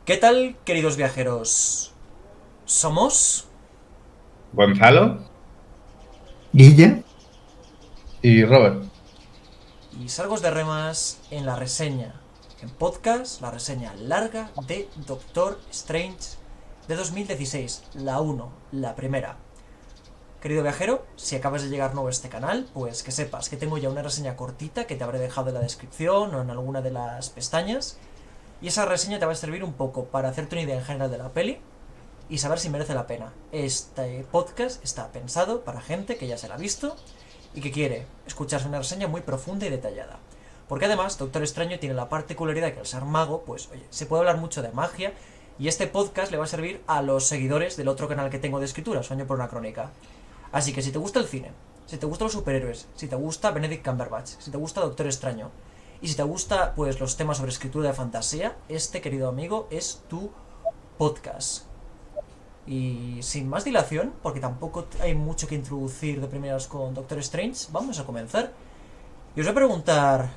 ¿Qué tal, queridos viajeros? Somos Gonzalo Guille. y Robert. y Sargos de Remas en la reseña, en podcast, la reseña larga de Doctor Strange de 2016, la 1, la primera. Querido viajero, si acabas de llegar nuevo a este canal, pues que sepas que tengo ya una reseña cortita que te habré dejado en la descripción o en alguna de las pestañas, y esa reseña te va a servir un poco para hacerte una idea en general de la peli y saber si merece la pena. Este podcast está pensado para gente que ya se la ha visto y que quiere escucharse una reseña muy profunda y detallada. Porque además, Doctor Extraño tiene la particularidad que al ser mago, pues oye, se puede hablar mucho de magia, y este podcast le va a servir a los seguidores del otro canal que tengo de escritura, Sueño por una crónica. Así que si te gusta el cine, si te gustan los superhéroes, si te gusta Benedict Cumberbatch, si te gusta Doctor Extraño, y si te gusta pues los temas sobre escritura de fantasía, este querido amigo es tu podcast. Y sin más dilación, porque tampoco hay mucho que introducir de primeras con Doctor Strange, vamos a comenzar. Y os voy a preguntar,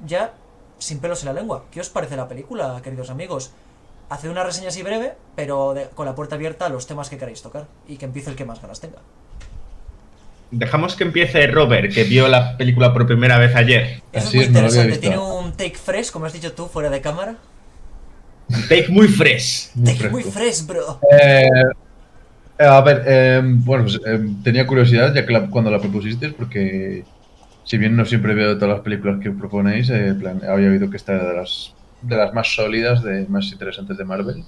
ya sin pelos en la lengua, ¿qué os parece la película, queridos amigos? Haced una reseña así breve, pero con la puerta abierta a los temas que queráis tocar, y que empiece el que más ganas tenga. Dejamos que empiece Robert, que vio la película por primera vez ayer. Eso Así es muy no lo había interesante, visto. tiene un take fresh, como has dicho tú, fuera de cámara. Take muy fresh. Take muy fresh, bro. A ver, bueno, pues tenía curiosidad ya que cuando la propusiste, porque si bien no siempre veo todas las películas que proponéis, había oído que esta era de las más sólidas, más interesantes de Marvel.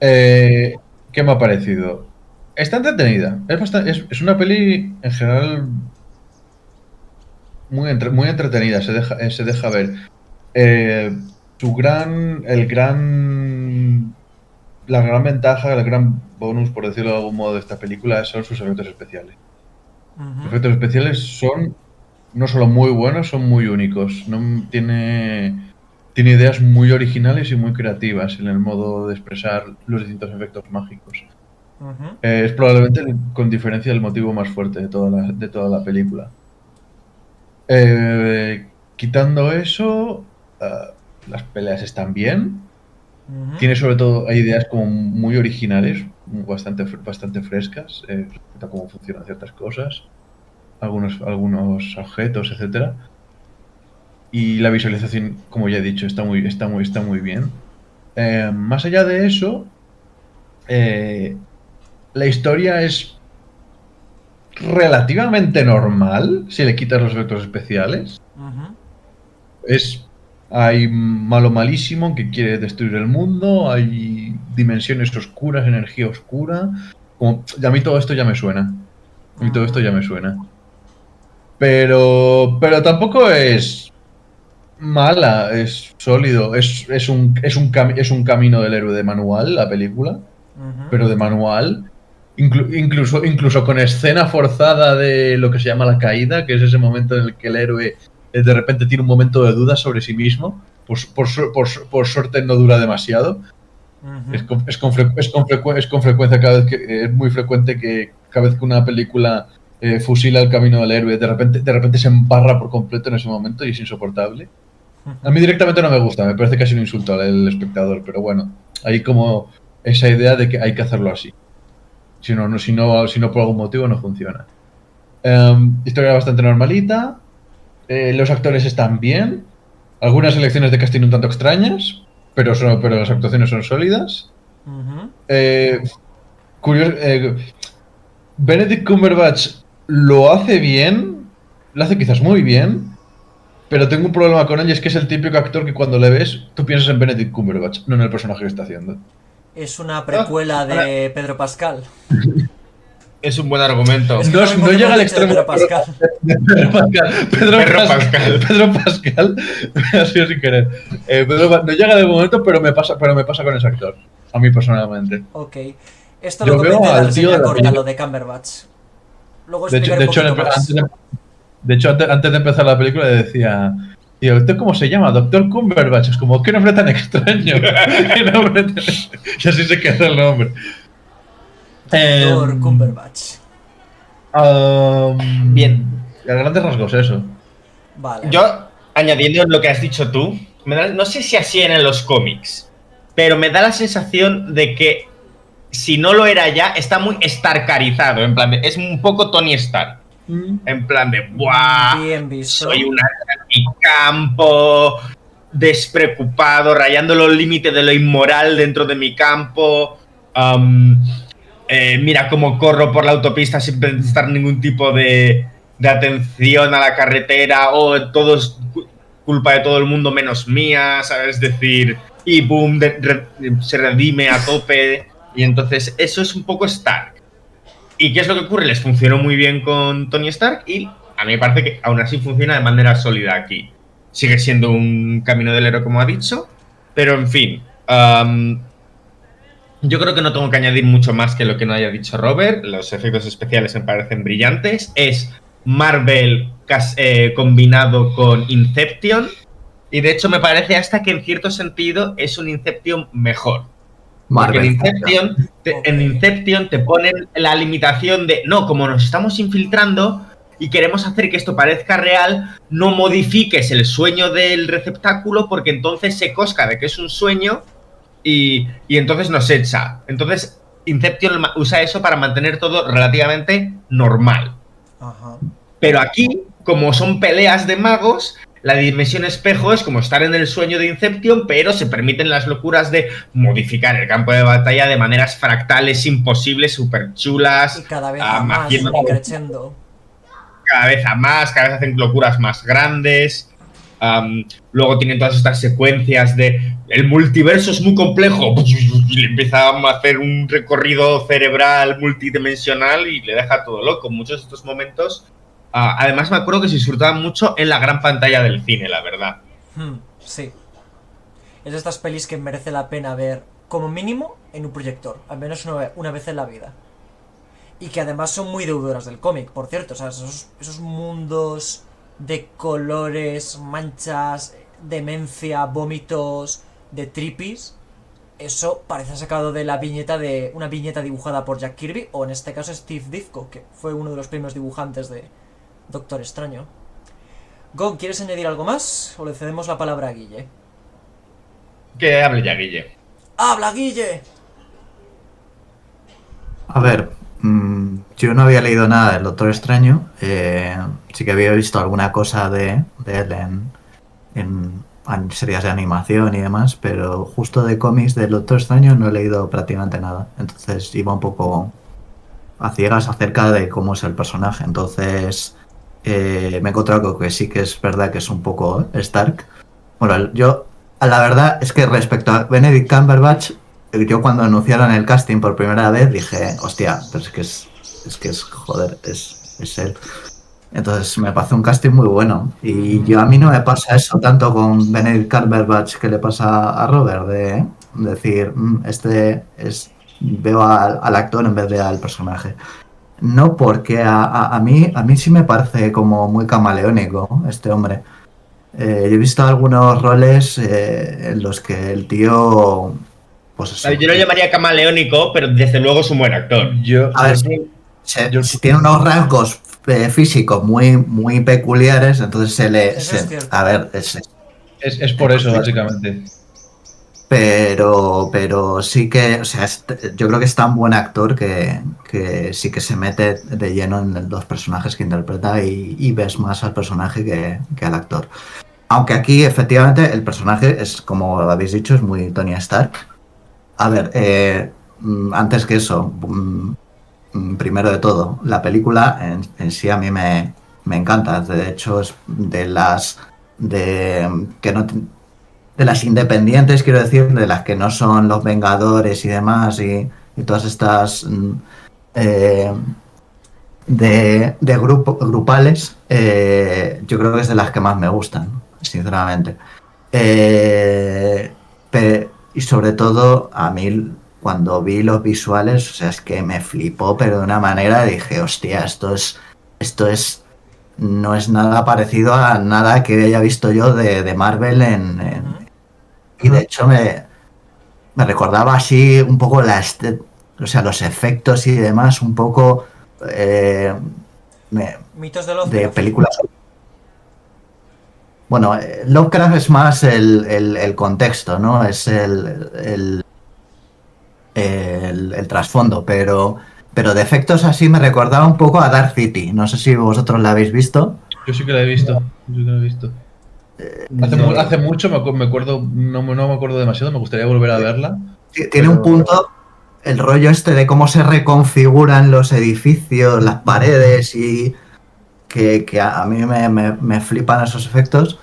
¿Qué me ha parecido? Está entretenida. Es una peli en general muy entretenida, se deja ver. La gran ventaja, el gran bonus, por decirlo de algún modo, de esta película son sus efectos especiales. Los efectos especiales son no solo muy buenos, son muy únicos. Tiene ideas muy originales y muy creativas en el modo de expresar los distintos efectos mágicos. Es probablemente, con diferencia, el motivo más fuerte de toda la película. Quitando eso, las peleas están bien. Tiene sobre todo, hay ideas como muy originales, bastante frescas, respecto a cómo funcionan ciertas cosas, algunos objetos, etcétera. Y la visualización, como ya he dicho, está muy bien. Más allá de eso, la historia es relativamente normal si le quitas los efectos especiales. Hay malo malísimo que quiere destruir el mundo, hay dimensiones oscuras, energía oscura. A mí todo esto ya me suena. Pero tampoco es mala, es sólido. Es un camino del héroe de manual, la película. Pero de manual. Incluso con escena forzada de lo que se llama la caída, que es ese momento en el que el héroe de repente tiene un momento de duda sobre sí mismo. Por suerte no dura demasiado. Es con frecuencia, es muy frecuente que cada vez que una película fusila el camino del héroe, de repente se embarra por completo en ese momento y es insoportable. A mí directamente no me gusta, me parece casi un insulto al espectador, pero bueno, hay como esa idea de que hay que hacerlo así. Si no por algún motivo no funciona. Historia bastante normalita. Los actores están bien. Algunas elecciones de casting un tanto extrañas, pero las actuaciones son sólidas. Benedict Cumberbatch lo hace bien, lo hace quizás muy bien, pero tengo un problema con él y es que es el típico actor que cuando le ves, tú piensas en Benedict Cumberbatch, no en el personaje que está haciendo. Es una precuela de Pedro Pascal. Es un buen argumento. Es que No llega al extremo de Pedro Pascal. Pedro Pascal. Ha sido sin querer. No llega de momento, pero me pasa con ese actor. A mí personalmente. Ok. Esto lo comenté en la reseña corta, lo de Cumberbatch. Luego explicaré un poquito más. De hecho, antes de empezar la película le decía... Tío, ¿usted cómo se llama? Doctor Cumberbatch. Es como, qué nombre tan extraño. Y así se queda el nombre. Doctor Cumberbatch. Bien. A grandes rasgos, eso. Vale. Yo, añadiendo lo que has dicho tú, no sé si así eran los cómics, pero me da la sensación de que si no lo era ya, está muy starkarizado, en plan de, es un poco Tony Stark. En plan de, ¡buah! Bien visto. Soy un alma en mi campo, despreocupado, rayando los límites de lo inmoral dentro de mi campo. Mira cómo corro por la autopista sin prestar ningún tipo de atención a la carretera. O todo es culpa de todo el mundo menos mía, ¿sabes? Es decir, y boom, se redime a tope. Y entonces eso es un poco Stark. ¿Y qué es lo que ocurre? Les funcionó muy bien con Tony Stark y a mí me parece que aún así funciona de manera sólida aquí. Sigue siendo un camino del héroe, como ha dicho, pero en fin. Yo creo que no tengo que añadir mucho más que lo que no haya dicho Robert. Los efectos especiales me parecen brillantes. Es Marvel combinado con Inception. Y de hecho me parece hasta que en cierto sentido es un Inception mejor. Porque en Inception te ponen la limitación de, no, como nos estamos infiltrando y queremos hacer que esto parezca real, no modifiques el sueño del receptáculo porque entonces se cosca de que es un sueño y entonces nos echa. Entonces Inception usa eso para mantener todo relativamente normal. Ajá. Pero aquí, como son peleas de magos, la dimensión espejo es como estar en el sueño de Inception, pero se permiten las locuras de modificar el campo de batalla de maneras fractales imposibles, súper chulas. Y cada vez a más, creciendo. Cada vez a más, cada vez hacen locuras más grandes. Luego tienen todas estas secuencias de el multiverso es muy complejo y le empieza a hacer un recorrido cerebral multidimensional y le deja todo loco. Muchos de estos momentos... además me acuerdo que se disfrutaban mucho en la gran pantalla del cine, la verdad. Sí. Es de estas pelis que merece la pena ver, como mínimo, en un proyector. Al menos una vez en la vida. Y que además son muy deudoras del cómic, por cierto. O sea, esos mundos de colores, manchas, demencia, vómitos, de trippies. Eso parece sacado de una viñeta dibujada por Jack Kirby, o en este caso Steve Ditko, que fue uno de los primeros dibujantes de Doctor Extraño. Gon, ¿quieres añadir algo más? ¿O le cedemos la palabra a Guille? Que hable ya, Guille. ¡Habla, Guille! A ver, yo no había leído nada del Doctor Extraño. Sí que había visto alguna cosa de él en series de animación y demás, pero justo de cómics del Doctor Extraño no he leído prácticamente nada. Entonces iba un poco a ciegas acerca de cómo es el personaje. Entonces me he encontrado con que sí que es verdad que es un poco Stark. Bueno, yo, la verdad es que respecto a Benedict Cumberbatch, yo cuando anunciaron el casting por primera vez dije, hostia, pero joder, es él. Entonces me parece un casting muy bueno. Y a mí no me pasa eso tanto con Benedict Cumberbatch que le pasa a Robert, de decir, veo al actor en vez de al personaje. No, porque a mí sí me parece como muy camaleónico este hombre. Yo he visto algunos roles en los que el tío... Pues eso, yo lo llamaría camaleónico, pero desde luego es un buen actor. Tiene unos rasgos físicos muy, muy peculiares, entonces a ver, es por eso, básicamente. Pero sí que, o sea, yo creo que es tan buen actor que sí que se mete de lleno en los personajes que interpreta y ves más al personaje que al actor. Aunque aquí, efectivamente, el personaje es, como habéis dicho, es muy Tony Stark. A ver, antes que eso, primero de todo, la película en sí a mí me encanta. De hecho, es de las independientes, quiero decir, de las que no son los Vengadores y demás, y todas estas de grupales, yo creo que es de las que más me gustan, sinceramente. Y sobre todo, a mí, cuando vi los visuales, o sea, es que me flipó, pero de una manera dije, hostia, esto no es nada parecido a nada que haya visto yo de Marvel y de hecho me recordaba así un poco los efectos y demás, un poco Mitos de Lovecraft. películas. Bueno, Lovecraft es más el contexto, ¿no? Es el trasfondo, pero de efectos así me recordaba un poco a Dark City. No sé si vosotros la habéis visto. Yo sí que la he visto. Yo sí que la he visto. No. Hace mucho me acuerdo, no me acuerdo demasiado, me gustaría volver a verla. Tiene un punto, el rollo este de cómo se reconfiguran los edificios, las paredes y que a mí me flipan esos efectos.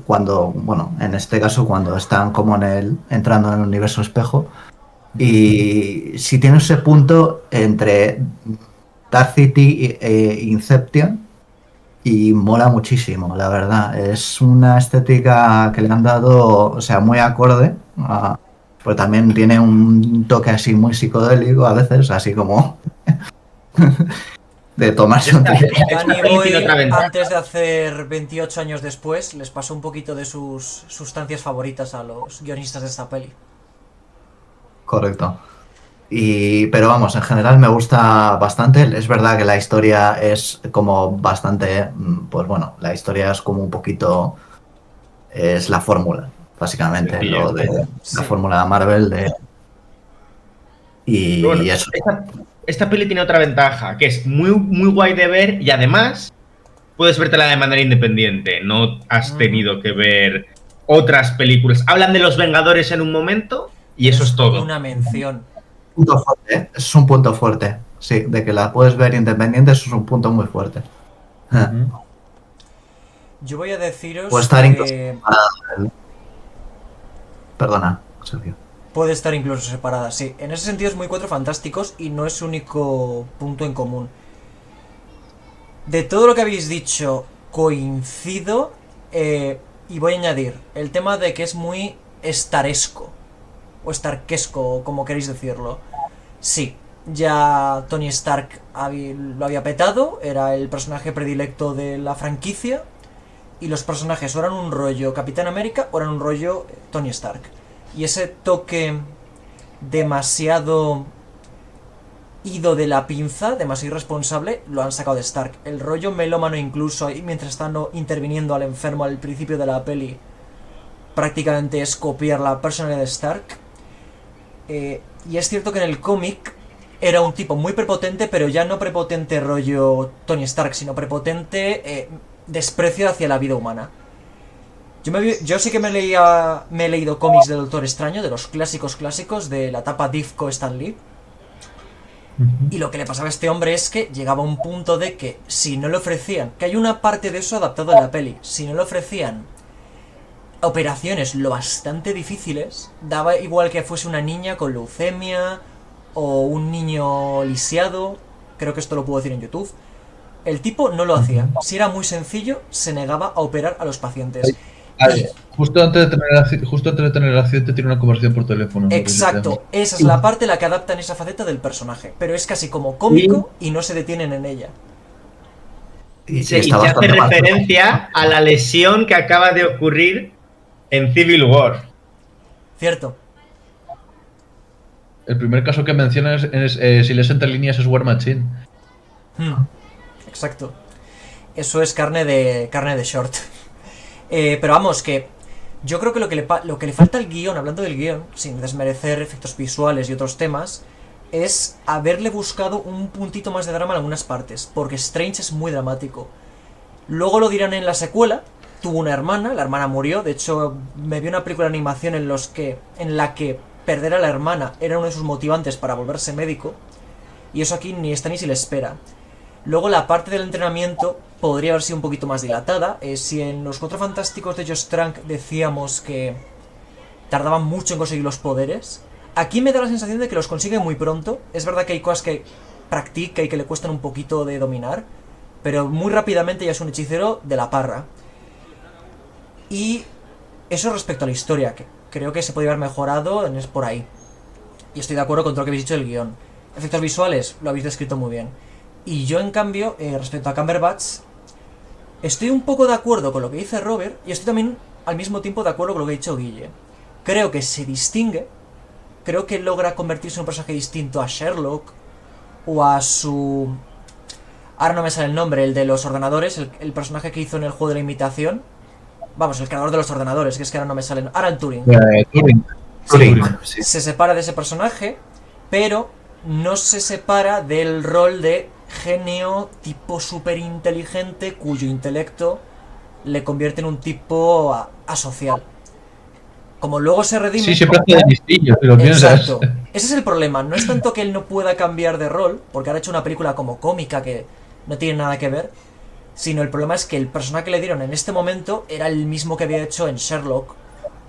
Cuando, bueno, en este caso cuando están como entrando en el universo espejo. Y si tiene ese punto entre Dark City e Inception y mola muchísimo, la verdad. Es una estética que le han dado, o sea, muy acorde. Pues también tiene un toque así muy psicodélico a veces, así como de tomarse un trip. Danny peli tiene Boyle, otra ventaja. antes de hacer 28 años después, les pasó un poquito de sus sustancias favoritas a los guionistas de esta peli. Correcto. Pero vamos, en general me gusta bastante. Es verdad que la historia es como bastante, pues bueno, la historia es como un poquito, es la fórmula, básicamente, Sencillo. lo de la Sí. fórmula de Marvel de, Bueno, y eso. esta peli tiene otra ventaja, que es muy, muy guay de ver y además puedes vértela de manera independiente. No has tenido que ver otras películas. Hablan de los Vengadores en un momento y eso es todo. Una mención. Punto fuerte, ¿eh? Eso es un punto fuerte. Sí, de que la puedes ver independiente, eso es un punto muy fuerte. Ujú. Yo voy a deciros Puede estar incluso que separada. Perdona, Sergio. puede estar incluso separada, sí. En ese sentido es muy Cuatro Fantásticos y no es su único punto en común. De todo lo que habéis dicho, coincido y voy a añadir el tema de que es muy estaresco o starkesco, o como queréis decirlo. Sí, ya Tony Stark lo había petado, era el personaje predilecto de la franquicia y los personajes o eran un rollo Capitán América o eran un rollo Tony Stark. Y ese toque demasiado ido de la pinza, demasiado irresponsable, lo han sacado de Stark. El rollo melómano incluso, ahí mientras están interviniendo al enfermo al principio de la peli, prácticamente es copiar la personalidad de Stark. Y es cierto que en el cómic era un tipo muy prepotente, pero ya no prepotente rollo Tony Stark, sino prepotente desprecio hacia la vida humana. Yo sí que me he leído cómics del Doctor Extraño, de los clásicos de la etapa Ditko Stan Lee. Y lo que le pasaba a este hombre es que llegaba a un punto de que si no le ofrecían, que hay una parte de eso adaptado a la peli, si no le ofrecían operaciones lo bastante difíciles, daba igual que fuese una niña con leucemia o un niño lisiado, creo que esto lo puedo decir en YouTube, el tipo no lo hacía. Si era muy sencillo, se negaba a operar a los pacientes. Justo antes de tener el accidente tiene una conversación por teléfono. Exacto, esa es la parte en la que adaptan esa faceta del personaje, pero es casi como cómico y no se detienen en ella. Y se hace referencia a la lesión que acaba de ocurrir en Civil War. Cierto. El primer caso que mencionas si lees entre líneas es War Machine. Exacto. Eso es carne de short. Pero vamos, que yo creo que lo que le falta al guión, hablando del guión, sin desmerecer efectos visuales y otros temas, es haberle buscado un puntito más de drama en algunas partes, porque Strange es muy dramático. Luego lo dirán en la secuela. Tuvo una hermana, la hermana murió. De hecho, me vi una película de animación en la que perder a la hermana era uno de sus motivantes para volverse médico. Y eso aquí ni está ni se le espera. Luego la parte del entrenamiento podría haber sido un poquito más dilatada. Si en los Cuatro Fantásticos de Josh Trank decíamos que tardaban mucho en conseguir los poderes, aquí me da la sensación de que los consigue muy pronto. Es verdad que hay cosas que practica y que le cuestan un poquito de dominar, pero muy rápidamente ya es un hechicero de la parra. Y eso respecto a la historia, que creo que se podría haber mejorado por ahí. Y estoy de acuerdo con todo lo que habéis dicho del guión. Efectos visuales, lo habéis descrito muy bien. Y yo, en cambio, respecto a Cumberbatch, estoy un poco de acuerdo con lo que dice Robert y estoy también al mismo tiempo de acuerdo con lo que ha dicho Guille. Creo que se distingue, creo que logra convertirse en un personaje distinto a Sherlock o a ahora no me sale el nombre, el de los ordenadores, el personaje que hizo en el juego de la imitación. Vamos, el creador de los ordenadores, que es que ahora no me salen. Alan Turing. Turing. Turing, sí. Se separa de ese personaje, pero no se separa del rol de genio tipo súper inteligente cuyo intelecto le convierte en un tipo asocial. Como luego se redime... Sí, siempre hace de listillo, si lo piensas. Exacto. Ese es el problema. No es tanto que él no pueda cambiar de rol, porque ahora ha hecho una película como cómica que no tiene nada que ver, sino el problema es que el personaje que le dieron en este momento era el mismo que había hecho en Sherlock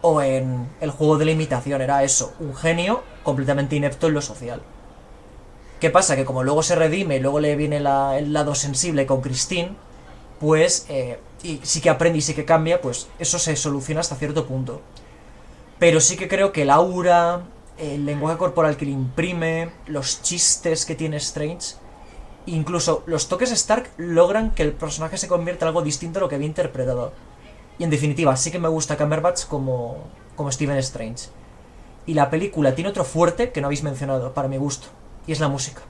o en El juego de la imitación. Era eso, un genio completamente inepto en lo social. ¿Qué pasa? Que como luego se redime y luego le viene el lado sensible con Christine, pues y sí que aprende y sí que cambia, pues eso se soluciona hasta cierto punto. Pero sí que creo que el aura, el lenguaje corporal que le imprime, los chistes que tiene Strange, incluso los toques Stark logran que el personaje se convierta en algo distinto a lo que había interpretado. Y en definitiva, sí que me gusta Cumberbatch como Stephen Strange. Y la película tiene otro fuerte que no habéis mencionado, para mi gusto, y es la música.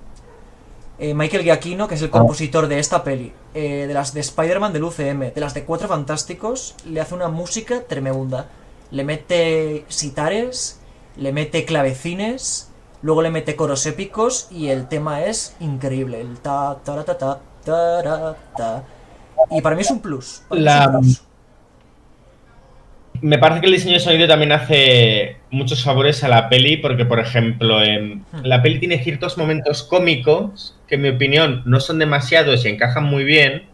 Michael Giacchino, que es el compositor de esta peli, de las de Spider-Man del UCM, de las de Cuatro Fantásticos, le hace una música tremenda. Le mete sitares, le mete clavecines, luego le mete coros épicos y el tema es increíble. El ta ta ta ta ta ta. Y para mí es un plus. Me parece que el diseño de sonido también hace muchos favores a la peli, porque, por ejemplo, la peli tiene ciertos momentos cómicos que, en mi opinión, no son demasiados y encajan muy bien,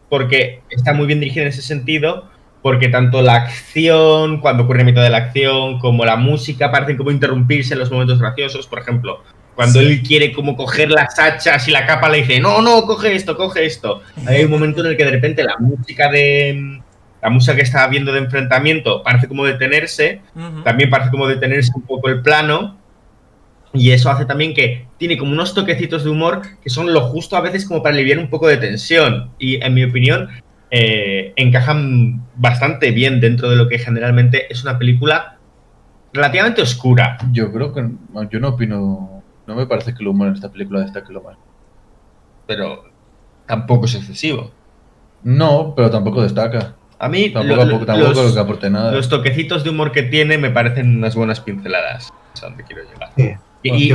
porque está muy bien dirigida en ese sentido, porque tanto la acción, cuando ocurre en mitad de la acción, como la música, parecen como interrumpirse en los momentos graciosos. Por ejemplo, cuando él quiere como coger las hachas y la capa le dice, no, coge esto, coge esto. Hay un momento en el que de repente la música que estaba viendo de enfrentamiento parece como detenerse, también parece como detenerse un poco el plano, y eso hace también que tiene como unos toquecitos de humor que son lo justo a veces como para aliviar un poco de tensión, y en mi opinión encajan bastante bien dentro de lo que generalmente es una película relativamente oscura. Yo creo que yo no opino, no me parece que el humor en esta película destaque lo más. Pero tampoco es excesivo. No, pero tampoco destaca. A mí tampoco creo que aporte nada. Los toquecitos de humor que tiene me parecen unas buenas pinceladas. Es a donde quiero llegar. Sí. Y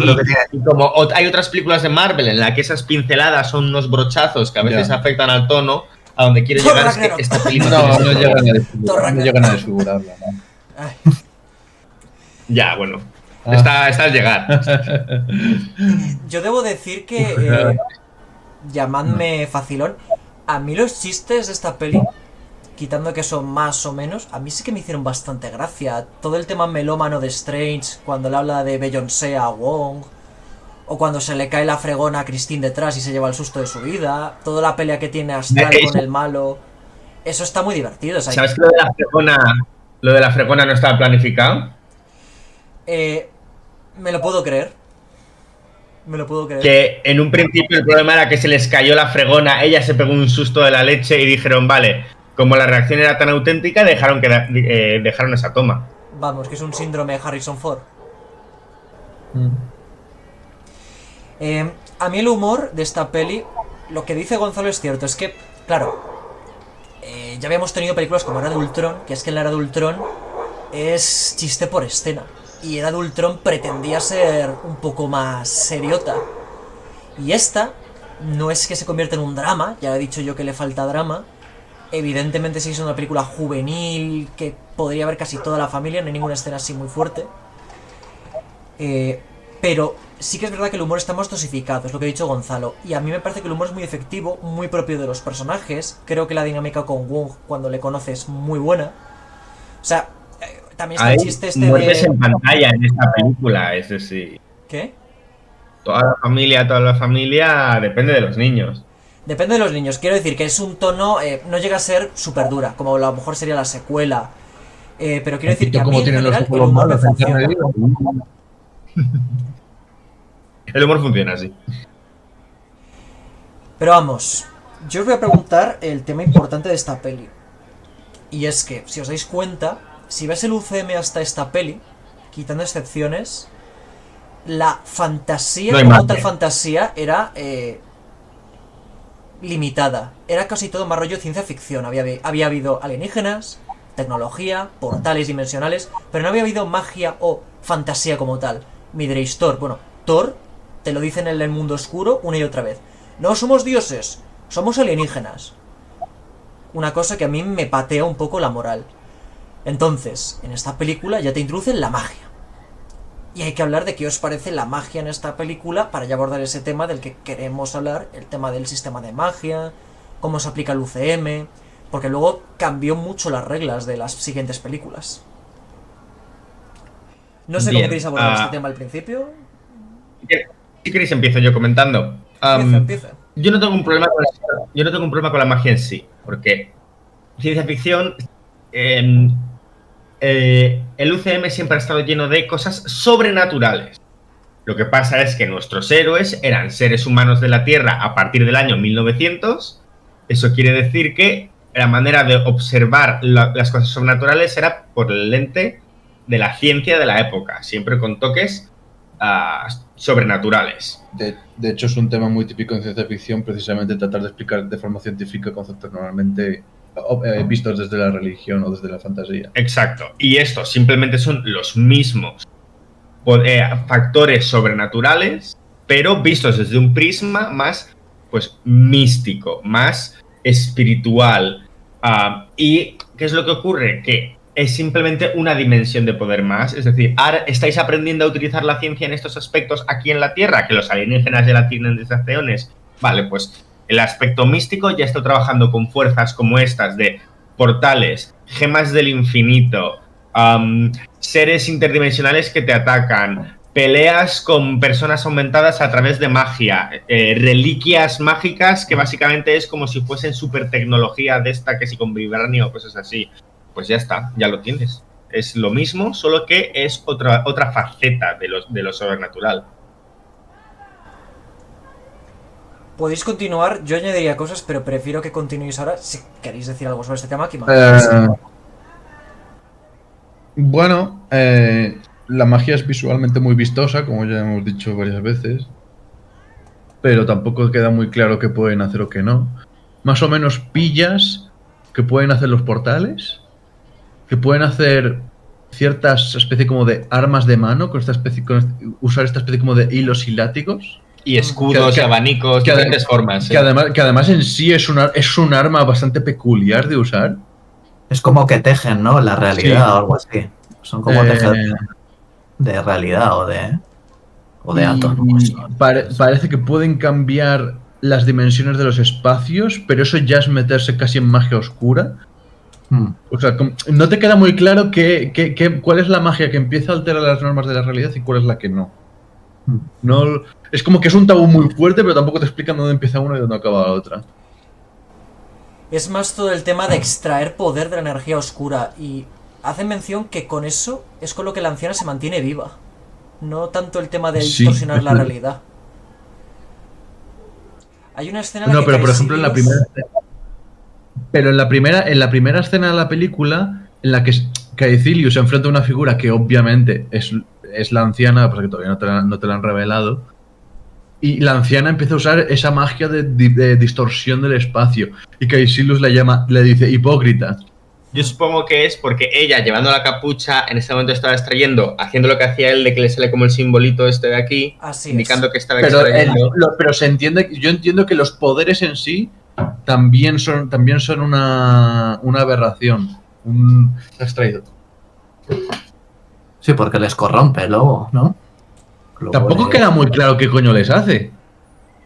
como hay otras películas de Marvel en las que esas pinceladas son unos brochazos que a veces afectan al tono, a donde quiero llegar es que esta película no llegan a desfigurarla. ¿No? Ya, bueno. Está al llegar. Yo debo decir que, llamadme facilón, a mí los chistes de esta peli, quitando que son más o menos, a mí sí que me hicieron bastante gracia. Todo el tema melómano de Strange, cuando le habla de Beyoncé a Wong, o cuando se le cae la fregona a Christine detrás y se lleva el susto de su vida, toda la pelea que tiene Astral con el malo, eso está muy divertido. ¿Sabes que lo de la fregona no estaba planificado? Me lo puedo creer. Que en un principio el problema era que se les cayó la fregona, ella se pegó un susto de la leche y dijeron, vale, como la reacción era tan auténtica, dejaron esa toma. Vamos, que es un síndrome de Harrison Ford. A mí el humor de esta peli, lo que dice Gonzalo es cierto, es que, claro, ya habíamos tenido películas como Era de Ultron, que es que en la Era de Ultron es chiste por escena. Y Era de Ultron pretendía ser un poco más seriota. Y esta no es que se convierta en un drama, ya he dicho yo que le falta drama. Evidentemente sí es una película juvenil que podría ver casi toda la familia, no hay ninguna escena así muy fuerte. Pero sí que es verdad que el humor está más dosificado, es lo que ha dicho Gonzalo. Y a mí me parece que el humor es muy efectivo, muy propio de los personajes. Creo que la dinámica con Wong cuando le conoce es muy buena. O sea, también está el chiste este muertes en pantalla en esta película, es decir. ¿Qué? Toda la familia depende de los niños. Depende de los niños, quiero decir que es un tono, no llega a ser súper dura, como a lo mejor sería la secuela. Pero quiero decir que a mí en general el humor me funciona. El humor funciona así. Pero vamos, yo os voy a preguntar el tema importante de esta peli. Y es que, si os dais cuenta, si ves el UCM hasta esta peli, quitando excepciones, la fantasía, como tal fantasía, era limitada. Era casi todo más rollo ciencia ficción. Había habido alienígenas, tecnología, portales dimensionales, pero no había habido magia o fantasía como tal. Mi diréis, Thor. Bueno, Thor te lo dicen en el mundo oscuro una y otra vez. No somos dioses, somos alienígenas. Una cosa que a mí me patea un poco la moral. Entonces, en esta película ya te introducen la magia. Y hay que hablar de qué os parece la magia en esta película para ya abordar ese tema del que queremos hablar, el tema del sistema de magia, cómo se aplica el UCM, porque luego cambió mucho las reglas de las siguientes películas. No sé Bien, cómo queréis abordar este tema al principio. Si queréis empiezo yo comentando. Empieza. Yo no tengo un problema con la magia en sí, porque ciencia ficción, el UCM siempre ha estado lleno de cosas sobrenaturales. Lo que pasa es que nuestros héroes eran seres humanos de la Tierra a partir del año 1900. Eso quiere decir que la manera de observar las cosas sobrenaturales era por el lente de la ciencia de la época, siempre con toques sobrenaturales. De hecho, es un tema muy típico en ciencia ficción, precisamente tratar de explicar de forma científica conceptos normalmente vistos desde la religión o desde la fantasía. Exacto. Y estos simplemente son los mismos factores sobrenaturales, pero vistos desde un prisma más, pues, místico, más espiritual. ¿Y qué es lo que ocurre? Que es simplemente una dimensión de poder más. Es decir, ahora estáis aprendiendo a utilizar la ciencia en estos aspectos aquí en la Tierra, que los alienígenas ya la tienen desde hace eones. Vale, pues el aspecto místico ya está trabajando con fuerzas como estas de portales, gemas del infinito, seres interdimensionales que te atacan, peleas con personas aumentadas a través de magia, reliquias mágicas que básicamente es como si fuesen super tecnología de esta que si con vibranio o cosas así. Pues ya está, ya lo tienes. Es lo mismo, solo que es otra faceta de lo sobrenatural. Podéis continuar, yo añadiría cosas, pero prefiero que continuéis ahora si queréis decir algo sobre este tema. Que más. Bueno, la magia es visualmente muy vistosa, como ya hemos dicho varias veces, pero tampoco queda muy claro qué pueden hacer o qué no. Más o menos pillas que pueden hacer los portales, que pueden hacer ciertas especie como de armas de mano, usar esta especie como de hilos y látigos. Y escudos y abanicos, diferentes formas. Que además en sí es un arma bastante peculiar de usar. Es como que tejen, ¿no? La realidad o algo así. Son como tejer de realidad o de átomos. Parece que pueden cambiar las dimensiones de los espacios, pero eso ya es meterse casi en magia oscura. O sea, no te queda muy claro cuál es la magia que empieza a alterar las normas de la realidad y cuál es la que no. No, es como que es un tabú muy fuerte, pero tampoco te explican dónde empieza una y dónde acaba la otra. Es más todo el tema de extraer poder de la energía oscura, y hacen mención que con eso es con lo que la anciana se mantiene viva. No tanto el tema de distorsionar la realidad. Hay una escena en la que pero por ejemplo en la primera escena. Pero en la primera escena de la película, en la que Caecilius se enfrenta a una figura que obviamente es la anciana, porque todavía no te la han revelado, y la anciana empieza a usar esa magia de distorsión del espacio, y Caecilius le dice hipócrita. Yo supongo que es porque ella, llevando la capucha, en ese momento estaba extrayendo, haciendo lo que hacía él, de que le sale como el simbolito este de aquí, así indicando que estaba pero extrayendo. Pero se entiende, yo entiendo que los poderes en sí también son una aberración. Se ha extraído. Sí, porque les corrompe luego, ¿no? Tampoco queda muy claro qué coño les hace.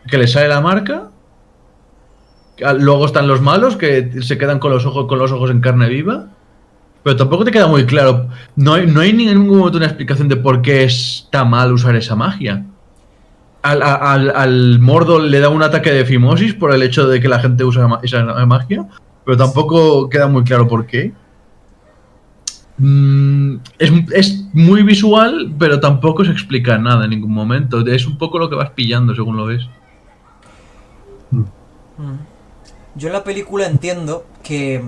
Que les sale la marca. Luego están los malos que se quedan con los ojos en carne viva. Pero tampoco te queda muy claro. No hay en ningún momento una explicación de por qué está mal usar esa magia. Al Mordo le da un ataque de fimosis por el hecho de que la gente usa esa magia. Pero tampoco queda muy claro por qué. Es muy visual, pero tampoco se explica nada en ningún momento. Es un poco lo que vas pillando según lo ves. Yo en la película entiendo que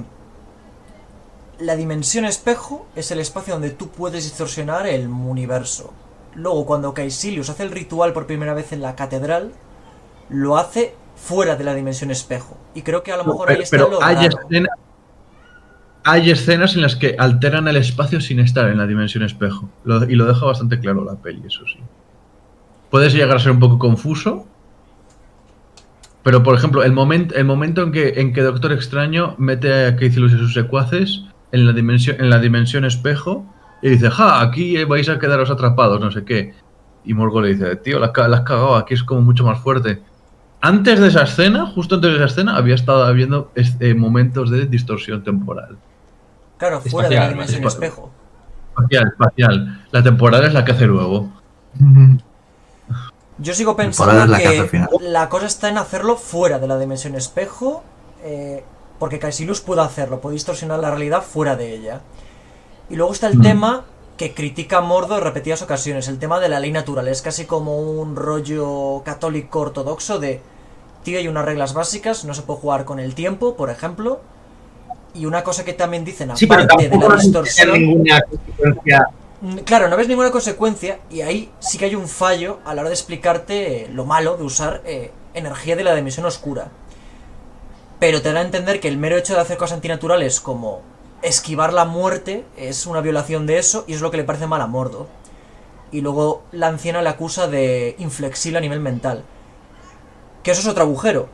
la dimensión espejo es el espacio donde tú puedes distorsionar el universo. Luego, cuando Caecilius hace el ritual por primera vez en la catedral, lo hace fuera de la dimensión espejo. Y creo que a lo mejor ahí está lo hay raro. hay escenas en las que alteran el espacio sin estar en la dimensión espejo. Y lo deja bastante claro la peli, eso sí. Puede llegar a ser un poco confuso. Pero, por ejemplo, el momento en que Doctor Extraño mete a Keith Lewis y sus secuaces en la dimensión espejo y dice, ¡ja! Aquí vais a quedaros atrapados, no sé qué. Y Morgo le dice, tío, la has cagado, aquí es como mucho más fuerte. Antes de esa escena, justo antes de esa escena, había estado habiendo momentos de distorsión temporal. Claro, fuera de la Espacial, dimensión espejo. Espacial. La temporal es la que hace luego. Yo sigo Temporada pensando es la que hace que al final. la cosa está en hacerlo fuera de la dimensión espejo, porque Caecilius puede hacerlo, puede distorsionar la realidad fuera de ella. Y luego está el tema que critica Mordo en repetidas ocasiones, el tema de la ley natural. Es casi como un rollo católico ortodoxo de, tío, hay unas reglas básicas, no se puede jugar con el tiempo, por ejemplo. Y una cosa que también dicen, Sí, pero aparte de tampoco la no distorsión... ninguna consecuencia. Claro, no ves ninguna consecuencia y ahí sí que hay un fallo a la hora de explicarte lo malo de usar energía de la dimensión oscura. Pero te da a entender que el mero hecho de hacer cosas antinaturales como esquivar la muerte es una violación de eso y es lo que le parece mal a Mordo. Y luego la anciana le acusa de inflexible a nivel mental. Que eso es otro agujero.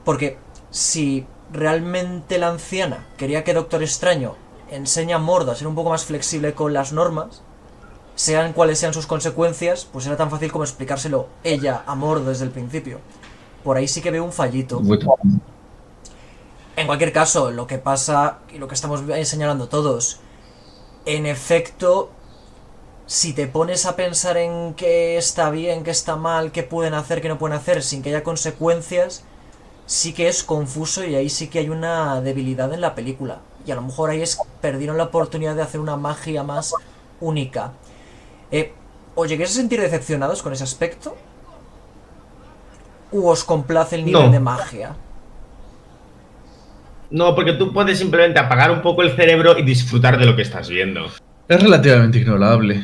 Porque si realmente la anciana quería que Doctor Extraño enseñe a Mordo a ser un poco más flexible con las normas, sean cuales sean sus consecuencias, pues era tan fácil como explicárselo ella a Mordo desde el principio. Por ahí sí que veo un fallito. En cualquier caso, lo que pasa y lo que estamos señalando todos, en efecto, si te pones a pensar en qué está bien, qué está mal, qué pueden hacer, qué no pueden hacer, sin que haya consecuencias, sí que es confuso y ahí sí que hay una debilidad en la película. Y a lo mejor ahí perdieron la oportunidad de hacer una magia más única. ¿Os lleguéis a sentir decepcionados con ese aspecto? ¿O os complace el nivel No. de magia? No, porque tú puedes simplemente apagar un poco el cerebro y disfrutar de lo que estás viendo. Es relativamente ignorable.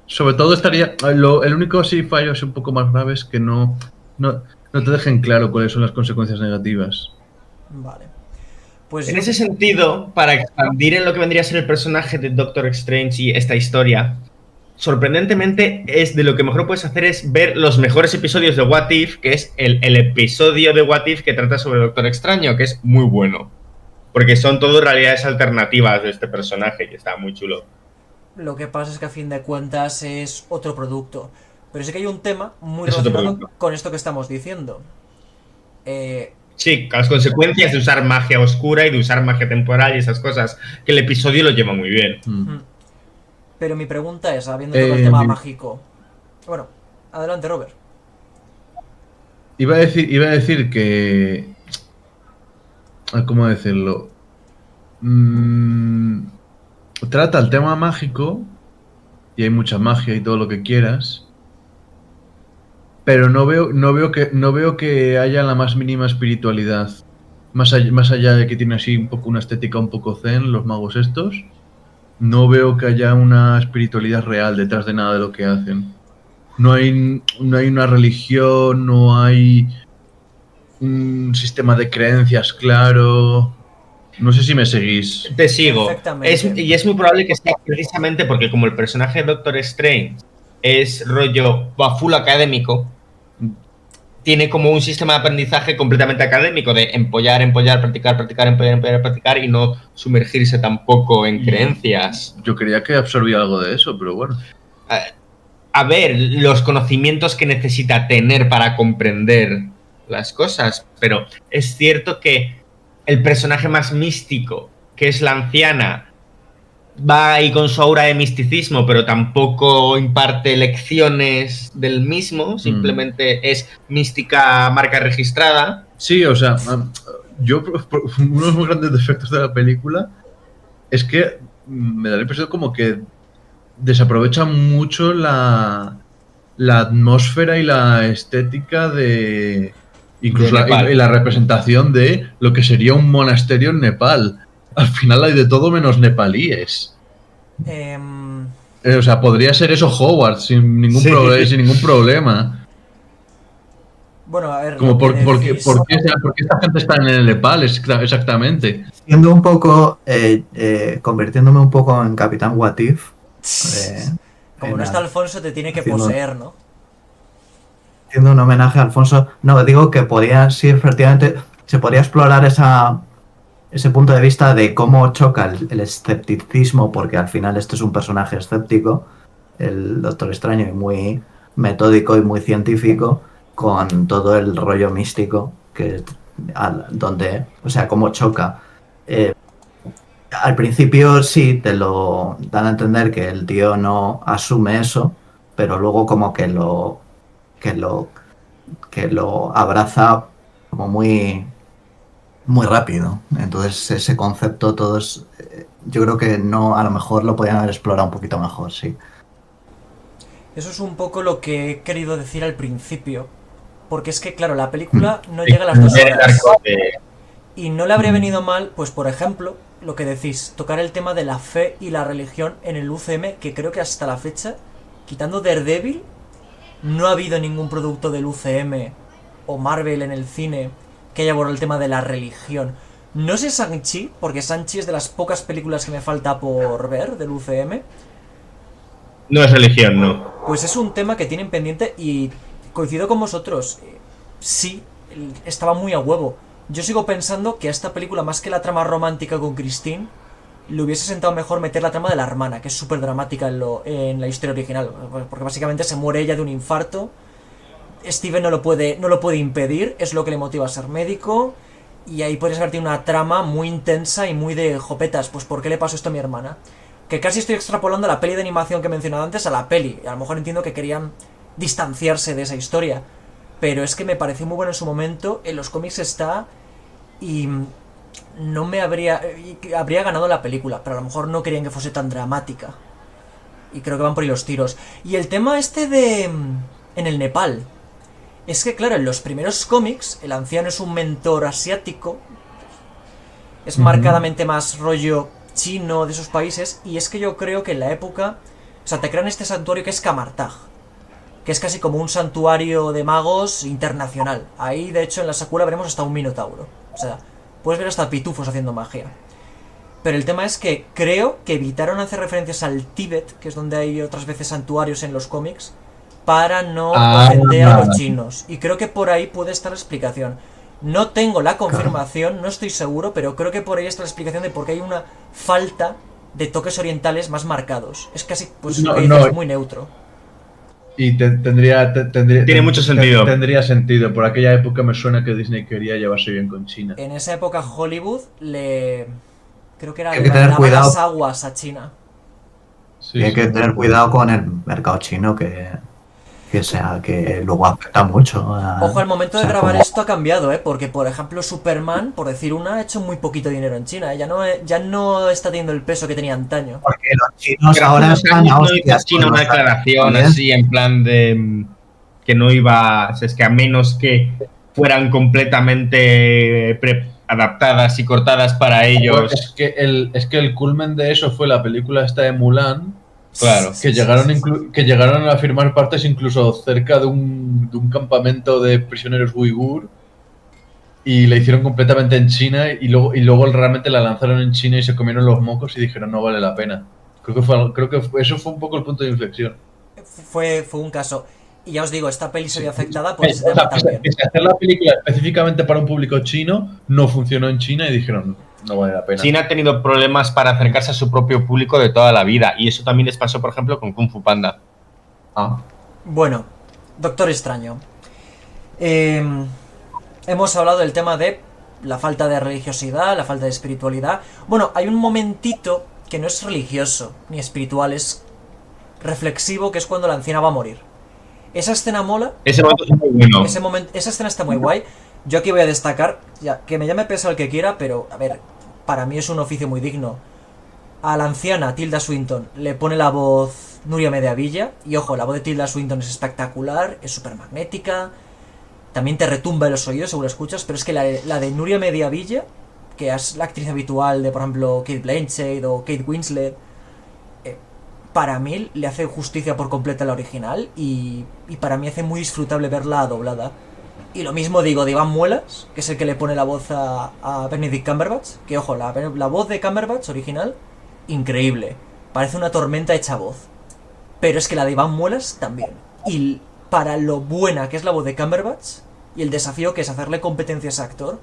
Sobre todo estaría... el único sí fallo es un poco más grave es que no te dejen claro cuáles son las consecuencias negativas. Vale. Pues En yo- ese sentido, para expandir en lo que vendría a ser el personaje de Doctor Strange y esta historia, sorprendentemente es de lo que mejor puedes hacer es ver los mejores episodios de What If, que es el episodio de What If que trata sobre Doctor Extraño, que es muy bueno. Porque son todo realidades alternativas de este personaje y está muy chulo. Lo que pasa es que a fin de cuentas es otro producto. Pero sí que hay un tema muy Es otro relacionado producto. con esto que estamos diciendo. Sí, las consecuencias de usar magia oscura y de usar magia temporal y esas cosas, que el episodio lo lleva muy bien. Pero mi pregunta es, habiendo tocado el tema mágico... Bueno, adelante, Robert. Iba a decir que... ¿Cómo decirlo? Trata el tema mágico y hay mucha magia y todo lo que quieras, pero no veo que haya la más mínima espiritualidad. Más allá de que tiene así un poco una estética un poco zen, los magos estos, no veo que haya una espiritualidad real detrás de nada de lo que hacen. No hay una religión, no hay un sistema de creencias claro. No sé si me seguís. Te sigo. Perfectamente. Y es muy probable que sea precisamente porque como el personaje de Doctor Strange es rollo full académico, tiene como un sistema de aprendizaje completamente académico de empollar, practicar y no sumergirse tampoco en creencias. Yo creía que absorbía algo de eso, pero bueno. A ver, los conocimientos que necesita tener para comprender las cosas, pero es cierto que el personaje más místico, que es la anciana, va ahí con su aura de misticismo, pero tampoco imparte lecciones del mismo, simplemente es mística marca registrada. Sí, o sea, yo uno de los más grandes defectos de la película es que me da la impresión como que desaprovecha mucho la atmósfera y la estética de... Incluso de la representación de lo que sería un monasterio en Nepal. Al final hay de todo menos nepalíes. O sea, podría ser eso Hogwarts sin ningún problema. Bueno, a ver, Como lo que por qué decís- por qué esta gente está en el Nepal, exactamente. Siendo un poco, convirtiéndome un poco en Capitán What If, eh, Como no está en- Alfonso, te tiene que haciendo, poseer, ¿no? haciendo un homenaje a Alfonso. No, digo que podría, sí, efectivamente, se podría explorar ese punto de vista de cómo choca el escepticismo, porque al final este es un personaje escéptico, el Doctor Extraño, y muy metódico y muy científico, con todo el rollo místico, donde, o sea, cómo choca. Eh, Al principio sí te lo dan a entender que el tío no asume eso, pero luego como que lo, que lo abraza como muy rápido. Entonces ese concepto todos, yo creo que no, a lo mejor lo podían haber explorado un poquito mejor, sí. Eso es un poco lo que he querido decir al principio. Porque es que, claro, la Mm. película no llega a las 2 Ver el horas. arco de- Y no le habría Mm. venido mal, pues por ejemplo, lo que decís, tocar el tema de la fe y la religión en el UCM, que creo que hasta la fecha, quitando Daredevil, no ha habido ningún producto del UCM o Marvel en el cine que haya abordado el tema de la religión. No sé Shang-Chi, porque Shang-Chi es de las pocas películas que me falta por ver del UCM. No es religión, no. Pues es un tema que tienen pendiente y coincido con vosotros. Sí, estaba muy a huevo. Yo sigo pensando que a esta película, más que la trama romántica con Christine, le hubiese sentado mejor meter la trama de la hermana, que es súper dramática en la historia original. Porque básicamente se muere ella de un infarto. Steven no lo puede impedir, es lo que le motiva a ser médico. Y ahí podrías haber tenido una trama muy intensa y muy de jopetas. Pues ¿por qué le pasó esto a mi hermana? Que casi estoy extrapolando la peli de animación que he mencionado antes a la peli. A lo mejor entiendo que querían distanciarse de esa historia. Pero es que me pareció muy bueno en su momento. En los cómics está. Y no me habría ganado la película. Pero a lo mejor no querían que fuese tan dramática. Y creo que van por ahí los tiros. Y el tema este de. En el Nepal. Es que, claro, en los primeros cómics, el anciano es un mentor asiático. Es marcadamente más rollo chino de esos países. Y es que yo creo que en la época. O sea, te crean este santuario que es Kamartaj, que es casi como un santuario de magos internacional. Ahí, de hecho, en la Sakura veremos hasta un minotauro. O sea, puedes ver hasta pitufos haciendo magia. Pero el tema es que creo que evitaron hacer referencias al Tíbet, que es donde hay otras veces santuarios en los cómics, para no ofender a los chinos. Y creo que por ahí puede estar la explicación. No tengo la confirmación, no estoy seguro, pero creo que por ahí está la explicación de por qué hay una falta de toques orientales más marcados. Es casi, pues lo que dices, muy neutro. Y Tiene mucho sentido. Tendría sentido. Por aquella época me suena que Disney quería llevarse bien con China. En esa época Hollywood creo que era Hay que le tener daba cuidado. las aguas a China. Sí, Y hay que tener cuidado con el mercado chino que luego afecta mucho. Ojo, al momento de grabar como- esto ha cambiado, porque por ejemplo Superman, por decir una, ha hecho muy poquito dinero en China, ya no está teniendo el peso que tenía antaño. Porque los chinos Pero ahora hace unos están años a no hizo hostias China con una los declaración también. así en plan de que no iba, o sea, es que a menos que fueran completamente adaptadas y cortadas para ellos. Es que el culmen de eso fue la película esta de Mulan, Claro. que llegaron a firmar partes incluso cerca de un campamento de prisioneros uigur y la hicieron completamente en China y luego realmente la lanzaron en China y se comieron los mocos y dijeron no vale la pena. Creo que eso fue un poco el punto de inflexión. Fue un caso. Y ya os digo, esta peli se vio Sí. afectada por ese O tema sea, también. pese a hacer la película específicamente para un público chino, no funcionó en China y dijeron no vale la pena. China ha tenido problemas para acercarse a su propio público de toda la vida y eso también les pasó, por ejemplo, con Kung Fu Panda. Bueno, Doctor Extraño. Hemos hablado del tema de la falta de religiosidad, la falta de espiritualidad. Bueno, hay un momentito que no es religioso ni espiritual, es reflexivo, que es cuando la anciana va a morir. Esa escena mola. Ese momento es muy bueno. Esa escena está muy guay. Yo aquí voy a destacar, ya, que me llame pesado el que quiera, pero a ver, para mí es un oficio muy digno. A la anciana Tilda Swinton le pone la voz Nuria Mediavilla. Y ojo, la voz de Tilda Swinton es espectacular, es súper magnética. También te retumba en los oídos según lo escuchas. Pero es que la de Nuria Mediavilla, que es la actriz habitual de, por ejemplo, Kate Blanchett o Kate Winslet, para mí le hace justicia por completa a la original. Y para mí hace muy disfrutable verla doblada. Y lo mismo digo de Iván Muelas, que es el que le pone la voz a Benedict Cumberbatch. Que ojo, la voz de Cumberbatch original, increíble. Parece una tormenta hecha voz. Pero es que la de Iván Muelas también. Y para lo buena que es la voz de Cumberbatch y el desafío que es hacerle competencia a ese actor,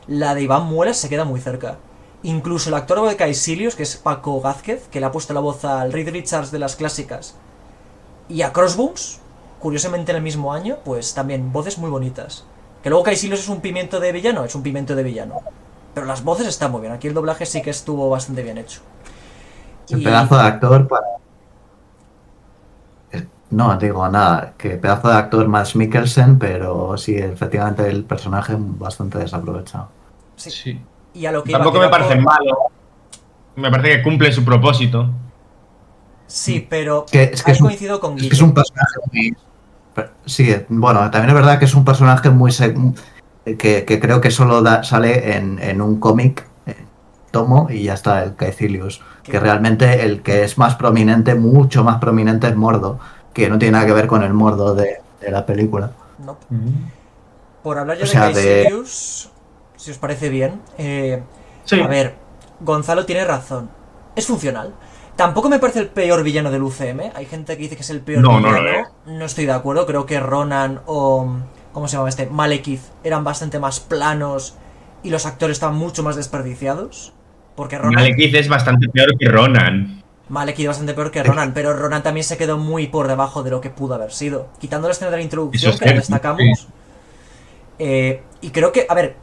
la de Iván Muelas se queda muy cerca. Incluso el actor de Caecilius, que es Paco Gázquez, que le ha puesto la voz al Reed Richards de las clásicas, y a Crossbones, curiosamente en el mismo año, pues también voces muy bonitas. Que luego Caecilius es un pimiento de villano, es un pimiento de villano. Pero las voces están muy bien, aquí el doblaje sí que estuvo bastante bien hecho. Un pedazo de actor para... No, digo nada, que pedazo de actor Mads Mikkelsen, pero sí, efectivamente el personaje bastante desaprovechado. Sí. Sí. Y a lo que iba, Tampoco que me iba parece por- malo. Me parece que cumple su propósito. Sí, pero Es que ahí es un, coincido con es Guille. que es un personaje muy... Sí, bueno, también es verdad que es un personaje muy... que creo que solo sale en un cómic, tomo, y ya está, el Caecilius. Que realmente el que es más prominente, mucho más prominente, es Mordo, que no tiene nada que ver con el Mordo de la película. No. Mm. Por hablar O ya de sea, de... Caecilius, si os parece bien, Sí. a ver, Gonzalo tiene razón. Es funcional. Tampoco me parece el peor villano del UCM. Hay gente que dice que es el peor No, no villano. lo es. No estoy de acuerdo. Creo que Ronan o... ¿Cómo se llama este? Malekith eran bastante más planos y los actores estaban mucho más desperdiciados. Porque Ronan... Malekith es bastante peor que Ronan. Malekith bastante peor que Ronan, pero Ronan también se quedó muy por debajo de lo que pudo haber sido. Quitando la escena de la introducción, Eso es que la cierto, destacamos. Y creo que, a ver,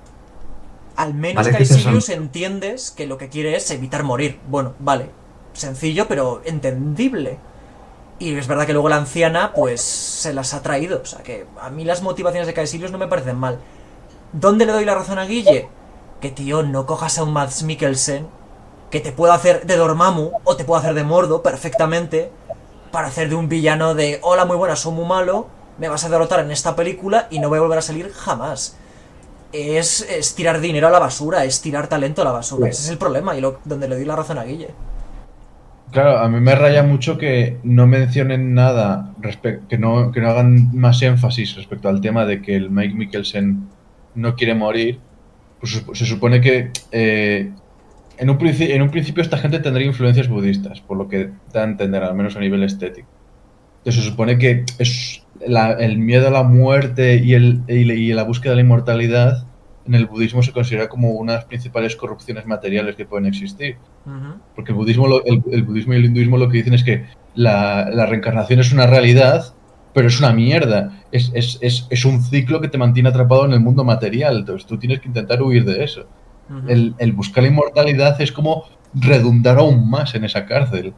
al menos Malekith es Caecilius entiendes que lo que quiere es evitar morir. Bueno, vale. Sencillo, pero entendible. Y es verdad que luego la anciana, pues, se las ha traído. O sea que a mí las motivaciones de Caecilius no me parecen mal. ¿Dónde le doy la razón a Guille? Que, tío, no cojas a un Mads Mikkelsen que te pueda hacer de Dormammu o te pueda hacer de Mordo perfectamente para hacer de un villano de hola, muy buena, soy muy malo, me vas a derrotar en esta película y no voy a volver a salir jamás. Es tirar dinero a la basura, es tirar talento a la basura. Ese es el problema y donde le doy la razón a Guille. Claro, a mí me raya mucho que no mencionen nada, que no hagan más énfasis respecto al tema de que el Mike Mikkelsen no quiere morir. Pues se supone que en un principio esta gente tendría influencias budistas, por lo que da a entender, al menos a nivel estético. Entonces se supone que es el miedo a la muerte y la búsqueda de la inmortalidad en el budismo se considera como una de las principales corrupciones materiales que pueden existir. Porque el budismo y el hinduismo lo que dicen es que la reencarnación es una realidad, pero es una mierda. Es un ciclo que te mantiene atrapado en el mundo material. Entonces tú tienes que intentar huir de eso. El buscar la inmortalidad es como redundar aún más en esa cárcel.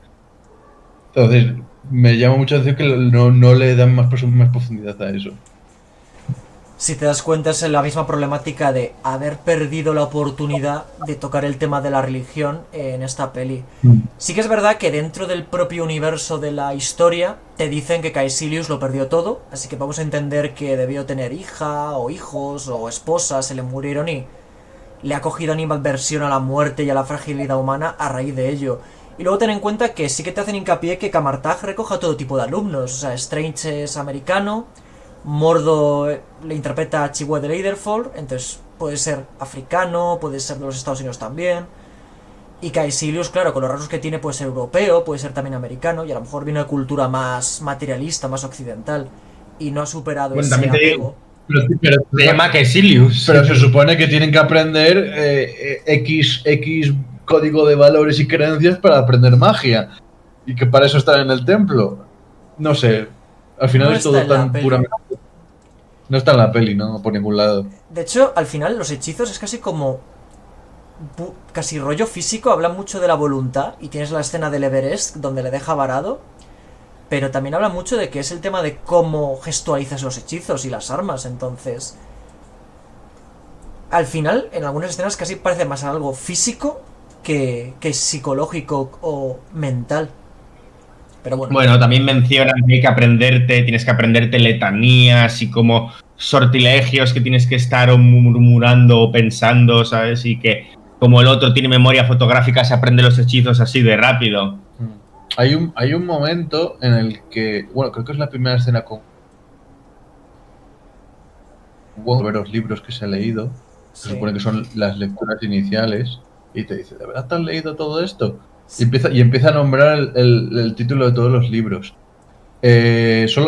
Entonces, me llama mucho la atención que no le dan más profundidad a eso. Si te das cuenta, es la misma problemática de haber perdido la oportunidad de tocar el tema de la religión en esta peli. Sí que es verdad que dentro del propio universo de la historia te dicen que Caecilius lo perdió todo, así que vamos a entender que debió tener hija o hijos o esposa, se le murieron y le ha cogido animadversión a la muerte y a la fragilidad humana a raíz de ello. Y luego ten en cuenta que sí que te hacen hincapié que Camartag recoja todo tipo de alumnos. O sea, Strange es americano, Mordo le interpreta a Chiwetel de Leaderfall, entonces puede ser africano, puede ser de los Estados Unidos también. Y Caecilius, claro, con los rasgos que tiene, puede ser europeo, puede ser también americano, y a lo mejor viene una cultura más materialista, más occidental, y no ha superado Bueno, ese también te apego. digo, se llama Caecilius. Pero se supone que tienen que aprender X código de valores y creencias para aprender magia. Y que para eso están en el templo. No sé. Al final No es está todo en la tan peli. puramente. No está en la peli, ¿no? Por ningún lado. De hecho, al final los hechizos es casi como... casi rollo físico, habla mucho de la voluntad, y tienes la escena del Everest donde le deja varado, pero también habla mucho de que es el tema de cómo gestualizas los hechizos y las armas, entonces... Al final, en algunas escenas casi parece más algo físico que psicológico o mental. Pero bueno. Bueno, también mencionan que tienes que aprenderte letanías y como sortilegios que tienes que estar o murmurando o pensando, ¿sabes? Y que como el otro tiene memoria fotográfica, se aprende los hechizos así de rápido. Hay un momento en el que. Bueno, creo que es la primera escena con ver los libros que se ha leído, se supone que son las lecturas iniciales, y te dice, ¿de verdad te has leído todo esto? Sí. Y empieza a nombrar el título de todos los libros.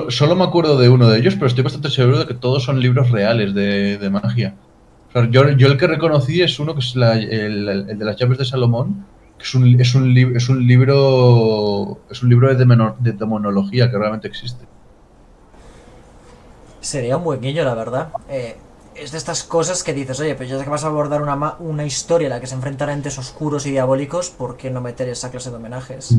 Solo me acuerdo de uno de ellos, pero estoy bastante seguro de que todos son libros reales de magia. O sea, yo el que reconocí es uno que es el de las llaves de Salomón, que es un libro de demonología que realmente existe. Sería un buen guiño, la verdad. Es de estas cosas que dices, oye, pero ya que vas a abordar una historia en la que se enfrentan entes oscuros y diabólicos, ¿por qué no meter esa clase de homenajes?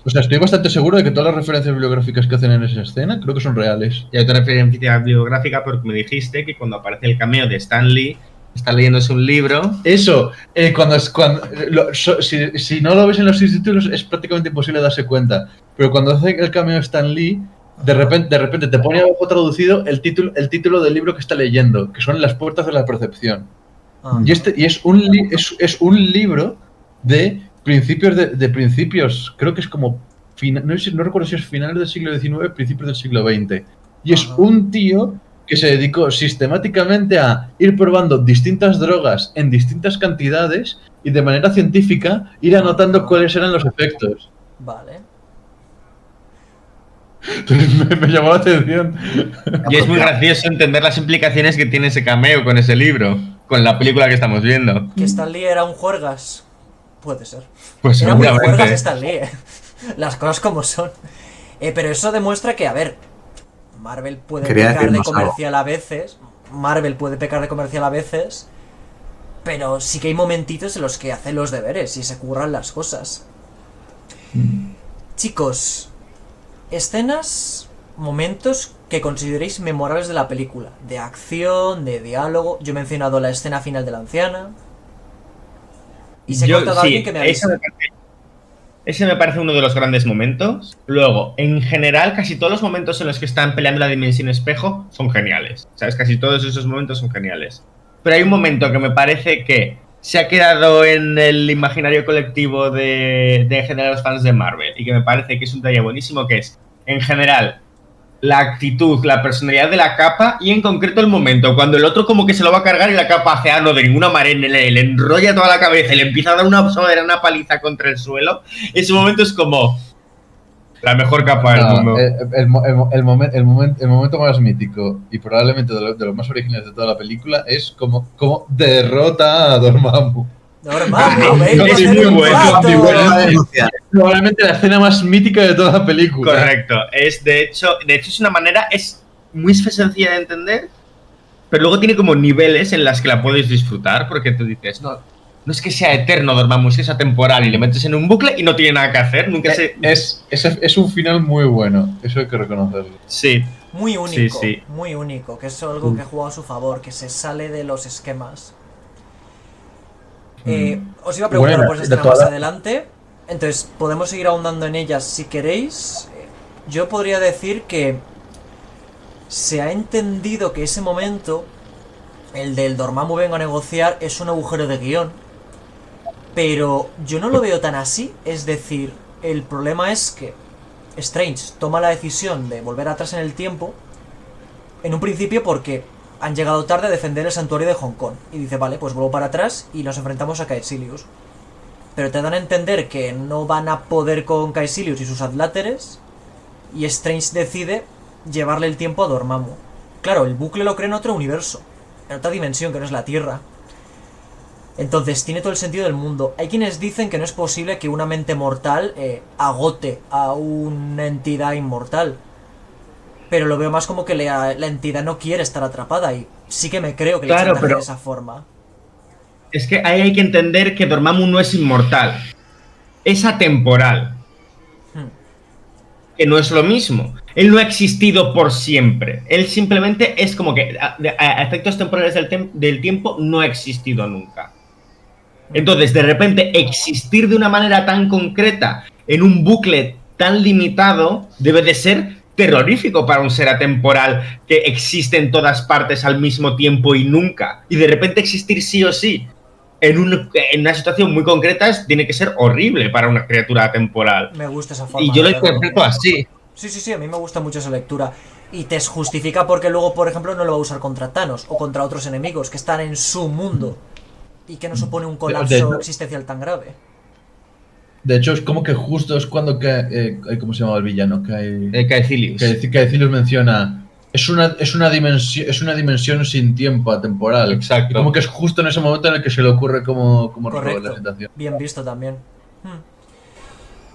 O sea, estoy bastante seguro de que todas las referencias bibliográficas que hacen en esa escena creo que son reales. Y hay otra referencia bibliográfica porque me dijiste que cuando aparece el cameo de Stan Lee, está leyéndose un libro. Eso, si no lo ves en los subtítulos es prácticamente imposible darse cuenta. Pero cuando hace el cameo Stan Lee, de repente te pone abajo traducido el título del libro que está leyendo, que son Las puertas de la percepción. Ah. Y es un libro de principios, creo que es como, no recuerdo si es finales del siglo XIX, principios del siglo XX. Y es un tío que se dedicó sistemáticamente a ir probando distintas drogas en distintas cantidades y de manera científica ir anotando cuáles eran los efectos. Vale. Entonces me llamó la atención. Y es muy gracioso entender las implicaciones que tiene ese cameo con ese libro, con la película que estamos viendo. ¿Que Stan Lee era un juergas? Puede ser. Pues Era muy seguramente. juergas Stan Lee, Las cosas como son. Pero eso demuestra que, a ver, Marvel puede pecar de comercial a veces. Pero sí que hay momentitos en los que hace los deberes y se curran las cosas. Chicos, escenas, momentos que consideréis memorables de la película. De acción, de diálogo. Yo he mencionado la escena final de la anciana. Y se corta alguien que me avisa. Ese me parece uno de los grandes momentos. Luego, en general, casi todos los momentos en los que están peleando la dimensión espejo son geniales. ¿Sabes? Casi todos esos momentos son geniales. Pero hay un momento que me parece que se ha quedado en el imaginario colectivo de en general los fans de Marvel y que me parece que es un detalle buenísimo, que es, en general, la actitud, la personalidad de la capa y en concreto el momento cuando el otro como que se lo va a cargar y la capa hace no de ninguna manera, le enrolla toda la cabeza y le empieza a dar una soberana paliza contra el suelo. Ese momento es como la mejor capa del mundo. El momento más mítico y probablemente de los más originales de toda la película es como derrota a Dormammu. Dormammu, Probablemente la escena más mítica de toda la película. Correcto. De hecho es una manera, es muy sencilla de entender, pero luego tiene como niveles en las que la puedes disfrutar, porque tú dices, no es que sea eterno Dormammu, es que sea temporal y le metes en un bucle y no tiene nada que hacer, es un final muy bueno, eso hay que reconocerlo. Sí. Muy único, sí. Muy único, que es algo que ha jugado a su favor, que se sale de los esquemas. Os iba a preguntar por esa escena más adelante, entonces podemos seguir ahondando en ellas si queréis. Yo podría decir que se ha entendido que ese momento, el del Dormammu vengo a negociar, es un agujero de guión, pero yo no lo veo tan así. Es decir, el problema es que Strange toma la decisión de volver atrás en el tiempo en un principio porque han llegado tarde a defender el santuario de Hong Kong. Y dice, vale, pues vuelvo para atrás y nos enfrentamos a Caecilius. Pero te dan a entender que no van a poder con Caecilius y sus adláteres. Y Strange decide llevarle el tiempo a Dormammu. Claro, el bucle lo crea en otro universo, en otra dimensión que no es la Tierra. Entonces tiene todo el sentido del mundo. Hay quienes dicen que no es posible que una mente mortal agote a una entidad inmortal. Pero lo veo más como que la entidad no quiere estar atrapada y sí que me creo que le chantaje de esa forma. Es que ahí hay que entender que Dormammu no es inmortal, es atemporal. Que no es lo mismo. Él no ha existido por siempre. Él simplemente es como que a efectos temporales del tiempo no ha existido nunca. Entonces, de repente, existir de una manera tan concreta en un bucle tan limitado debe de ser terrorífico para un ser atemporal que existe en todas partes al mismo tiempo y nunca. Y de repente existir sí o sí en una situación muy concreta tiene que ser horrible para una criatura atemporal. Me gusta esa forma. Y yo lo interpreto así. Sí, a mí me gusta mucho esa lectura. Y te justifica porque luego, por ejemplo, no lo va a usar contra Thanos o contra otros enemigos que están en su mundo y que no supone un colapso existencial tan grave. De hecho, es como que justo es cuando cae, ¿cómo se llama el villano? Caecilius. Caecilius menciona, es una dimensión sin tiempo atemporal. Exacto. Y como que es justo en ese momento en el que se le ocurre cómo resolver la Correcto. situación. Bien visto también.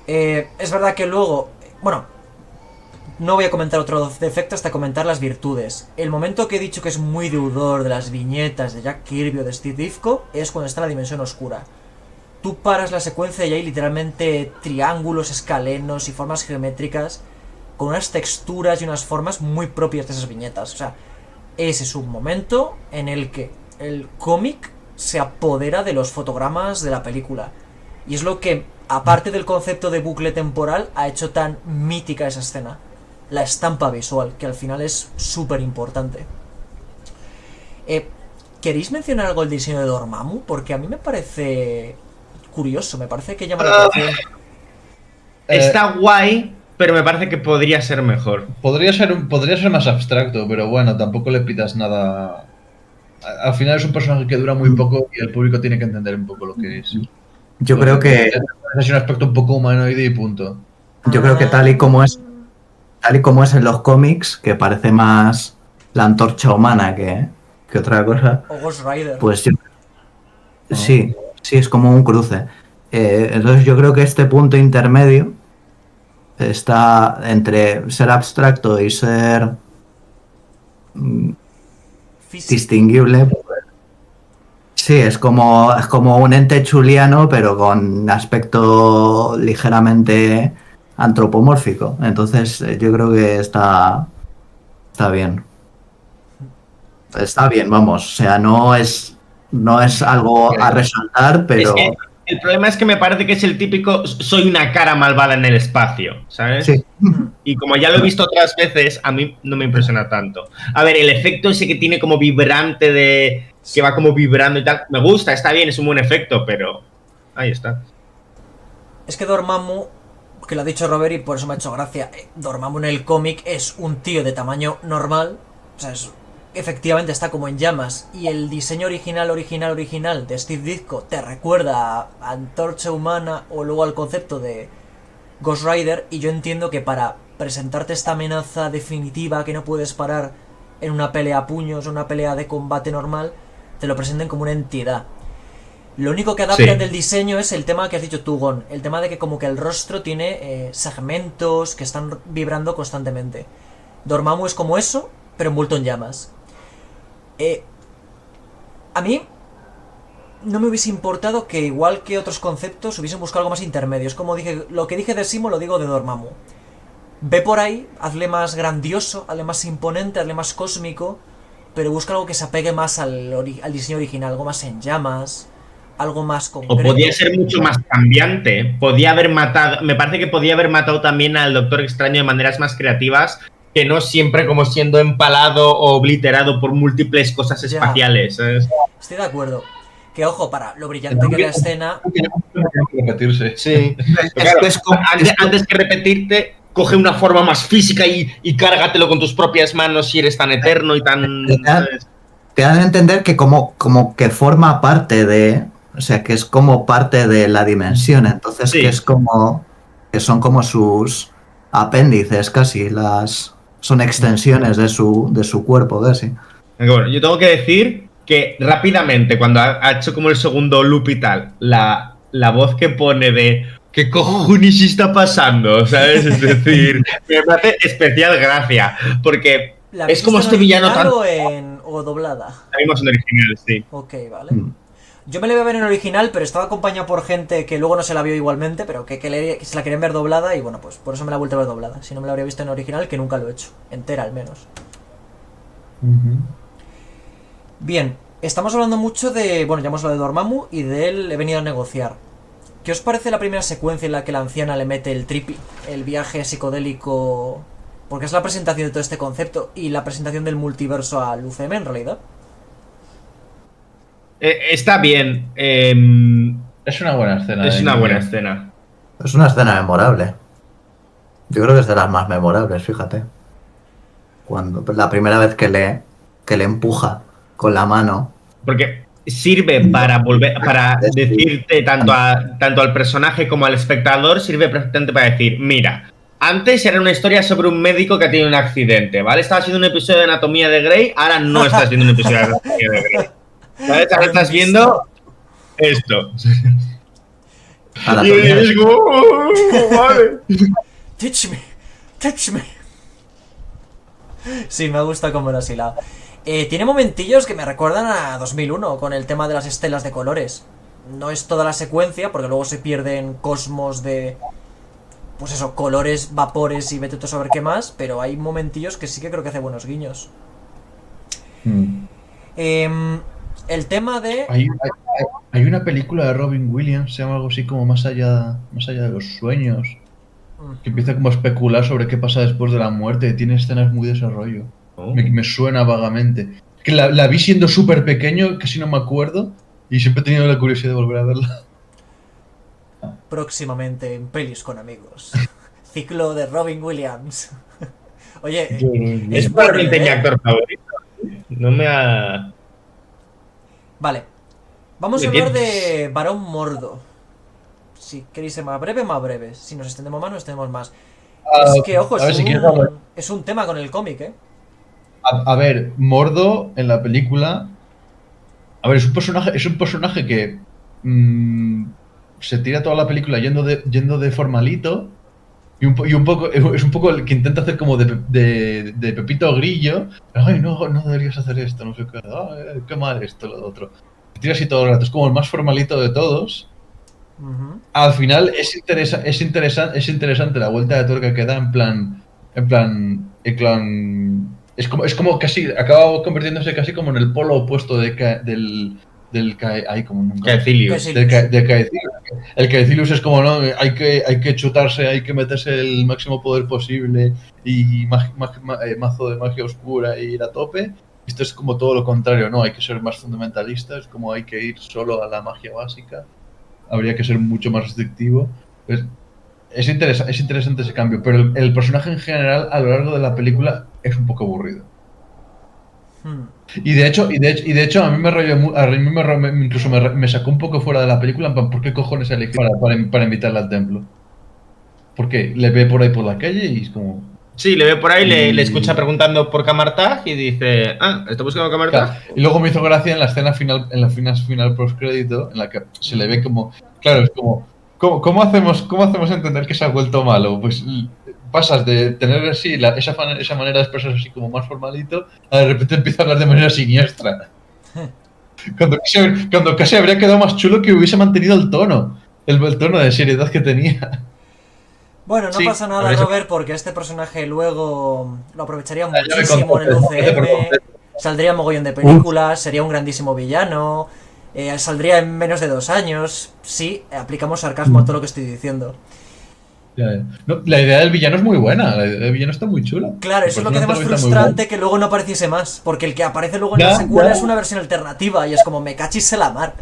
Es verdad que luego, bueno, no voy a comentar otro defecto hasta comentar las virtudes. El momento que he dicho que es muy deudor de las viñetas de Jack Kirby o de Steve Ditko es cuando está en la dimensión oscura. Tú paras la secuencia y hay literalmente triángulos, escalenos y formas geométricas con unas texturas y unas formas muy propias de esas viñetas. O sea, ese es un momento en el que el cómic se apodera de los fotogramas de la película. Y es lo que, aparte del concepto de bucle temporal, ha hecho tan mítica esa escena. La estampa visual, que al final es súper importante. ¿Queréis mencionar algo del diseño de Dormammu? Porque a mí me parece curioso, me parece que llama la atención. Está guay, pero me parece que podría ser mejor. Podría ser más abstracto, pero bueno, tampoco le pidas nada. Al final es un personaje que dura muy poco y el público tiene que entender un poco lo que es. Yo creo que Es un aspecto un poco humanoide y punto. Yo creo que tal y como es en los cómics, que parece más la antorcha humana que otra cosa, O Ghost Rider. pues sí, es como un cruce. Entonces yo creo que este punto intermedio está entre ser abstracto y ser distinguible. Sí, es como un ente chuliano, pero con aspecto ligeramente antropomórfico. Entonces yo creo que está bien. Está bien, vamos. O sea, no es algo a resaltar, pero... Es que el problema es que me parece que es el típico soy una cara malvada en el espacio, ¿sabes? Sí. Y como ya lo he visto otras veces, a mí no me impresiona tanto. A ver, el efecto ese que tiene como vibrante de... que va como vibrando y tal, me gusta, está bien, es un buen efecto, pero... ahí está. Es que Dormammu, que lo ha dicho Robert y por eso me ha hecho gracia, Dormammu en el cómic es un tío de tamaño normal, o sea, efectivamente está como en llamas, y el diseño original de Steve Ditko te recuerda a Antorcha Humana o luego al concepto de Ghost Rider, y yo entiendo que para presentarte esta amenaza definitiva que no puedes parar en una pelea a puños o una pelea de combate normal, te lo presenten como una entidad. Lo único que adaptan del diseño es el tema que has dicho tú, Gon. El tema de que como que el rostro tiene segmentos que están vibrando constantemente. Dormammu es como eso, pero envuelto en llamas. A mí no me hubiese importado que, igual que otros conceptos, hubiesen buscado algo más intermedio. Es como dije, lo que dije de Simo lo digo de Dormammu. Ve por ahí, hazle más grandioso, hazle más imponente, hazle más cósmico, pero busca algo que se apegue más al diseño original, algo más en llamas, algo más concreto. O podía ser mucho más cambiante. Podía haber matado. Me parece que podía haber matado también al Doctor Extraño de maneras más creativas, que no siempre como siendo empalado o obliterado por múltiples cosas espaciales, ¿sabes? Estoy de acuerdo. Que ojo, para lo brillante que la escena. Repetirse. Sí. Claro, antes que repetirte, coge una forma más física y cárgatelo con tus propias manos si eres tan eterno y tan. Te dan a entender que como que forma parte de... O sea, que es como parte de la dimensión. Entonces, Sí. que es como... que son como sus apéndices casi. Son extensiones de su cuerpo casi. Bueno, yo tengo que decir que rápidamente, cuando ha hecho como el segundo loop y tal, la voz que pone de ¿qué cojones está pasando? ¿Sabes? Es decir, me hace especial gracia, porque es como este villano tan... ¿O doblada? La vimos en original, sí. Ok, vale. Yo me la iba a ver en original, pero estaba acompañado por gente que luego no se la vio igualmente, pero que se la querían ver doblada, y bueno, pues por eso me la he vuelto a ver doblada. Si no me la habría visto en original, que nunca lo he hecho. Entera, al menos. Bien, estamos hablando mucho de... Bueno, ya hemos hablado de Dormammu y de él he venido a negociar. ¿Qué os parece la primera secuencia en la que la anciana le mete el tripi? El viaje psicodélico... Porque es la presentación de todo este concepto y la presentación del multiverso al UCM, en realidad. Está bien. Es una buena escena. Es una buena escena. Es una escena memorable. Yo creo que es de las más memorables, fíjate. Cuando la primera vez que le empuja con la mano. Porque sirve para decirte tanto al personaje como al espectador, sirve perfectamente para decir, mira, antes era una historia sobre un médico que ha tenido un accidente, ¿vale? Estaba siendo un episodio de Anatomía de Grey, ahora no estás viendo un episodio de Anatomía de Grey. ¿Sabes? Ahora estás viendo esto. Y eres como, vale. Teach me, teach me. Sí, me gusta cómo lo has hilado. Tiene momentillos que me recuerdan a 2001 con el tema de las estelas de colores. No es toda la secuencia, porque luego se pierden cosmos de... Pues eso, colores, vapores y vete tú a saber qué más, pero hay momentillos que sí que creo que hace buenos guiños. El tema de... Hay una película de Robin Williams, se llama algo así como Más allá de los sueños, que empieza como a especular sobre qué pasa después de la muerte, y tiene escenas muy de desarrollo. Me suena vagamente. Que la vi siendo súper pequeño, casi no me acuerdo, y siempre he tenido la curiosidad de volver a verla. Próximamente en Pelis con Amigos. Ciclo de Robin Williams. Oye, Es probablemente mi actor favorito. No me ha... Vale. Vamos a hablar de Barón Mordo. Si queréis ser más breve. Si nos extendemos más, nos extendemos más. Es que, ojo, es un tema con el cómic, ¿eh? A ver, Mordo en la película... A ver, es un personaje que se tira toda la película yendo de formalito y un poco es un poco el que intenta hacer como de Pepito Grillo. Ay, no deberías hacer esto, no sé qué. Ay, qué mal esto, lo otro. Se tira así todo el rato, es como el más formalito de todos. Al final es interesante la vuelta de tuerca que da en plan es como casi acaba convirtiéndose casi como en el polo opuesto del Caecilius. El Caecilius es como, no, hay que chutarse, hay que meterse el máximo poder posible y mazo de magia oscura y ir a tope. Esto es como todo lo contrario, no, hay que ser más fundamentalistas, como hay que ir solo a la magia básica. Habría que ser mucho más restrictivo. Pues, es interesante ese cambio, pero el personaje en general a lo largo de la película es un poco aburrido. Y de hecho a mí me rayó, incluso me sacó un poco fuera de la película. ¿Por qué cojones elegí para invitarla al templo? Porque le ve por ahí por la calle y es como... Sí, le ve por ahí, le escucha preguntando por Camartag y dice, ¿está buscando Camartag? Claro. Y luego me hizo gracia en la escena final post-crédito, en la que se le ve como... Claro, es como... ¿Cómo hacemos entender que se ha vuelto malo? Pues pasas de tener así esa manera de expresarse así como más formalito, a de repente empieza a hablar de manera siniestra. Cuando casi habría quedado más chulo que hubiese mantenido el tono de seriedad que tenía. Bueno, no pasa nada, Robert, porque este personaje luego lo aprovecharía muchísimo en el UCM, saldría mogollón de películas, sería un grandísimo villano, saldría en menos de 2 años. Sí, aplicamos sarcasmo a todo lo que estoy diciendo. No, la idea del villano es muy buena, la idea del villano está muy chula. Claro, eso es lo que hace más frustrante que luego no apareciese más, porque el que aparece luego en la secuela es una versión alternativa y es como, me cachis en la mar.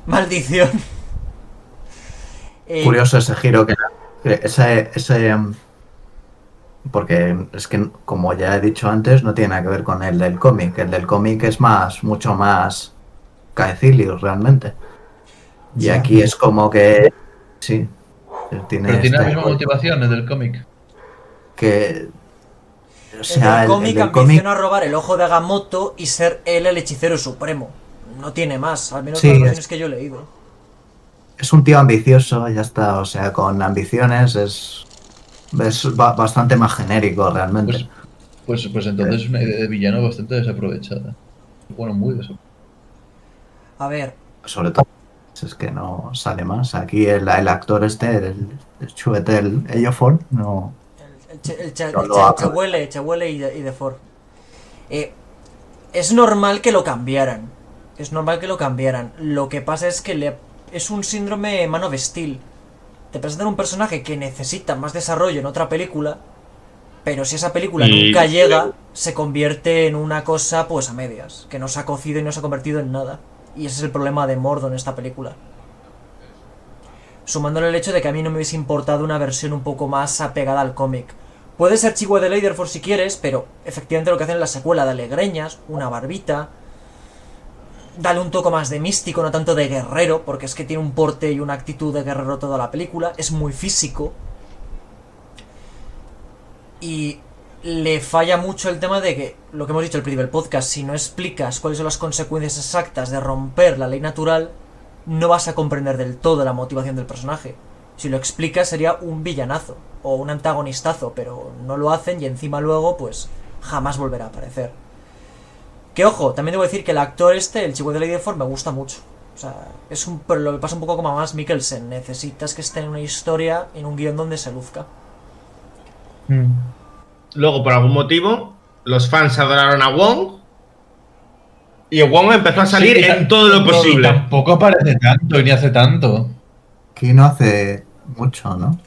Maldición. Curioso ese giro que porque es que, como ya he dicho antes, no tiene nada que ver con el del cómic. El del cómic es mucho más Caecilius realmente. Y aquí es como que sí. Pero tiene la misma motivación el del cómic. Que o sea, el cómic ambiciona a robar el ojo de Agamotto y ser él el hechicero supremo. No tiene más, al menos las versiones que yo he leído. Es un tío ambicioso, ya está. O sea, con ambiciones es bastante más genérico realmente. Pues entonces es una idea de villano bastante desaprovechada. Bueno, muy desaprovechada. A ver. Sobre todo es que no sale más. Aquí el actor el Chiwetel Ejiofor, no... El Chehuele y Defort. Es normal que lo cambiaran. Lo que pasa es que es un síndrome Man of Steel. Te presentan un personaje que necesita más desarrollo en otra película, pero si esa película nunca llega, se convierte en una cosa pues a medias, que no se ha cocido y no se ha convertido en nada. Y ese es el problema de Mordo en esta película. Sumándole el hecho de que a mí no me hubiese importado una versión un poco más apegada al cómic. Puede ser Chihuahua de Leatherford si quieres, pero efectivamente lo que hacen en la secuela, dale greñas, una barbita, dale un toque más de místico, no tanto de guerrero, porque es que tiene un porte y una actitud de guerrero toda la película, es muy físico. Y le falla mucho el tema de que, lo que hemos dicho al principio del podcast, si no explicas cuáles son las consecuencias exactas de romper la ley natural, no vas a comprender del todo la motivación del personaje. Si lo explicas sería un villanazo o un antagonistazo, pero no lo hacen y encima luego pues jamás volverá a aparecer. Que ojo, también debo decir que el actor el chico de Lady Ford, me gusta mucho. O sea, pero lo que pasa un poco como a Mads Mikkelsen. Necesitas que esté en una historia, en un guión donde se luzca. Luego, por algún motivo, los fans adoraron a Wong y Wong empezó a salir en todo lo posible. Tampoco aparece tanto y ni hace tanto. Que no hace mucho, ¿no?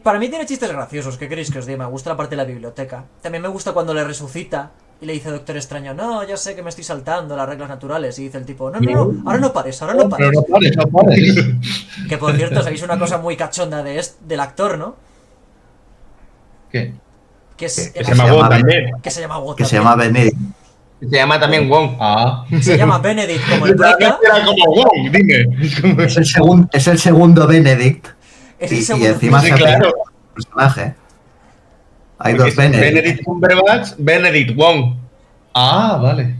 Para mí tiene chistes graciosos, ¿qué queréis que os diga? Me gusta la parte de la biblioteca. También me gusta cuando le resucita y le dice Doctor Extraño, no, ya sé que me estoy saltando las reglas naturales. Y dice el tipo, no, ahora no pares. Pero no pares. Que por cierto, sabéis una cosa muy cachonda del actor, ¿no? ¿Qué? Que se llama Wong también. Que se llama Wong Que se llama Benedict. Se llama también Wong. Se llama Benedict como el prota. Era como Wong, dime. Es el segundo Benedict. Es el Y segundo. encima Sí, se claro. el personaje. Hay Porque dos Benedict. Benedict Cumberbatch, Benedict Wong. Vale.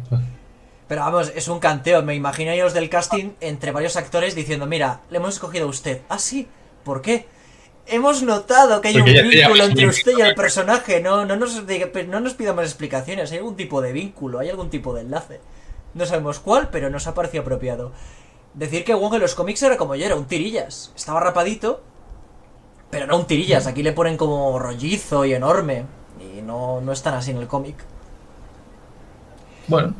Pero vamos, es un canteo. Me imagino yo los del casting entre varios actores diciendo, mira, le hemos escogido a usted. ¿Ah, sí? ¿Por qué? Hemos notado que hay Porque un ya vínculo sí. entre usted y el personaje. No nos pida más explicaciones. Hay algún tipo de vínculo, hay algún tipo de enlace. No sabemos cuál, pero nos ha parecido apropiado. Decir que Wong en los cómics era como yo, era un tirillas. Estaba rapadito, pero no un tirillas. Aquí le ponen como rollizo y enorme. Y no es tan así en el cómic. Bueno.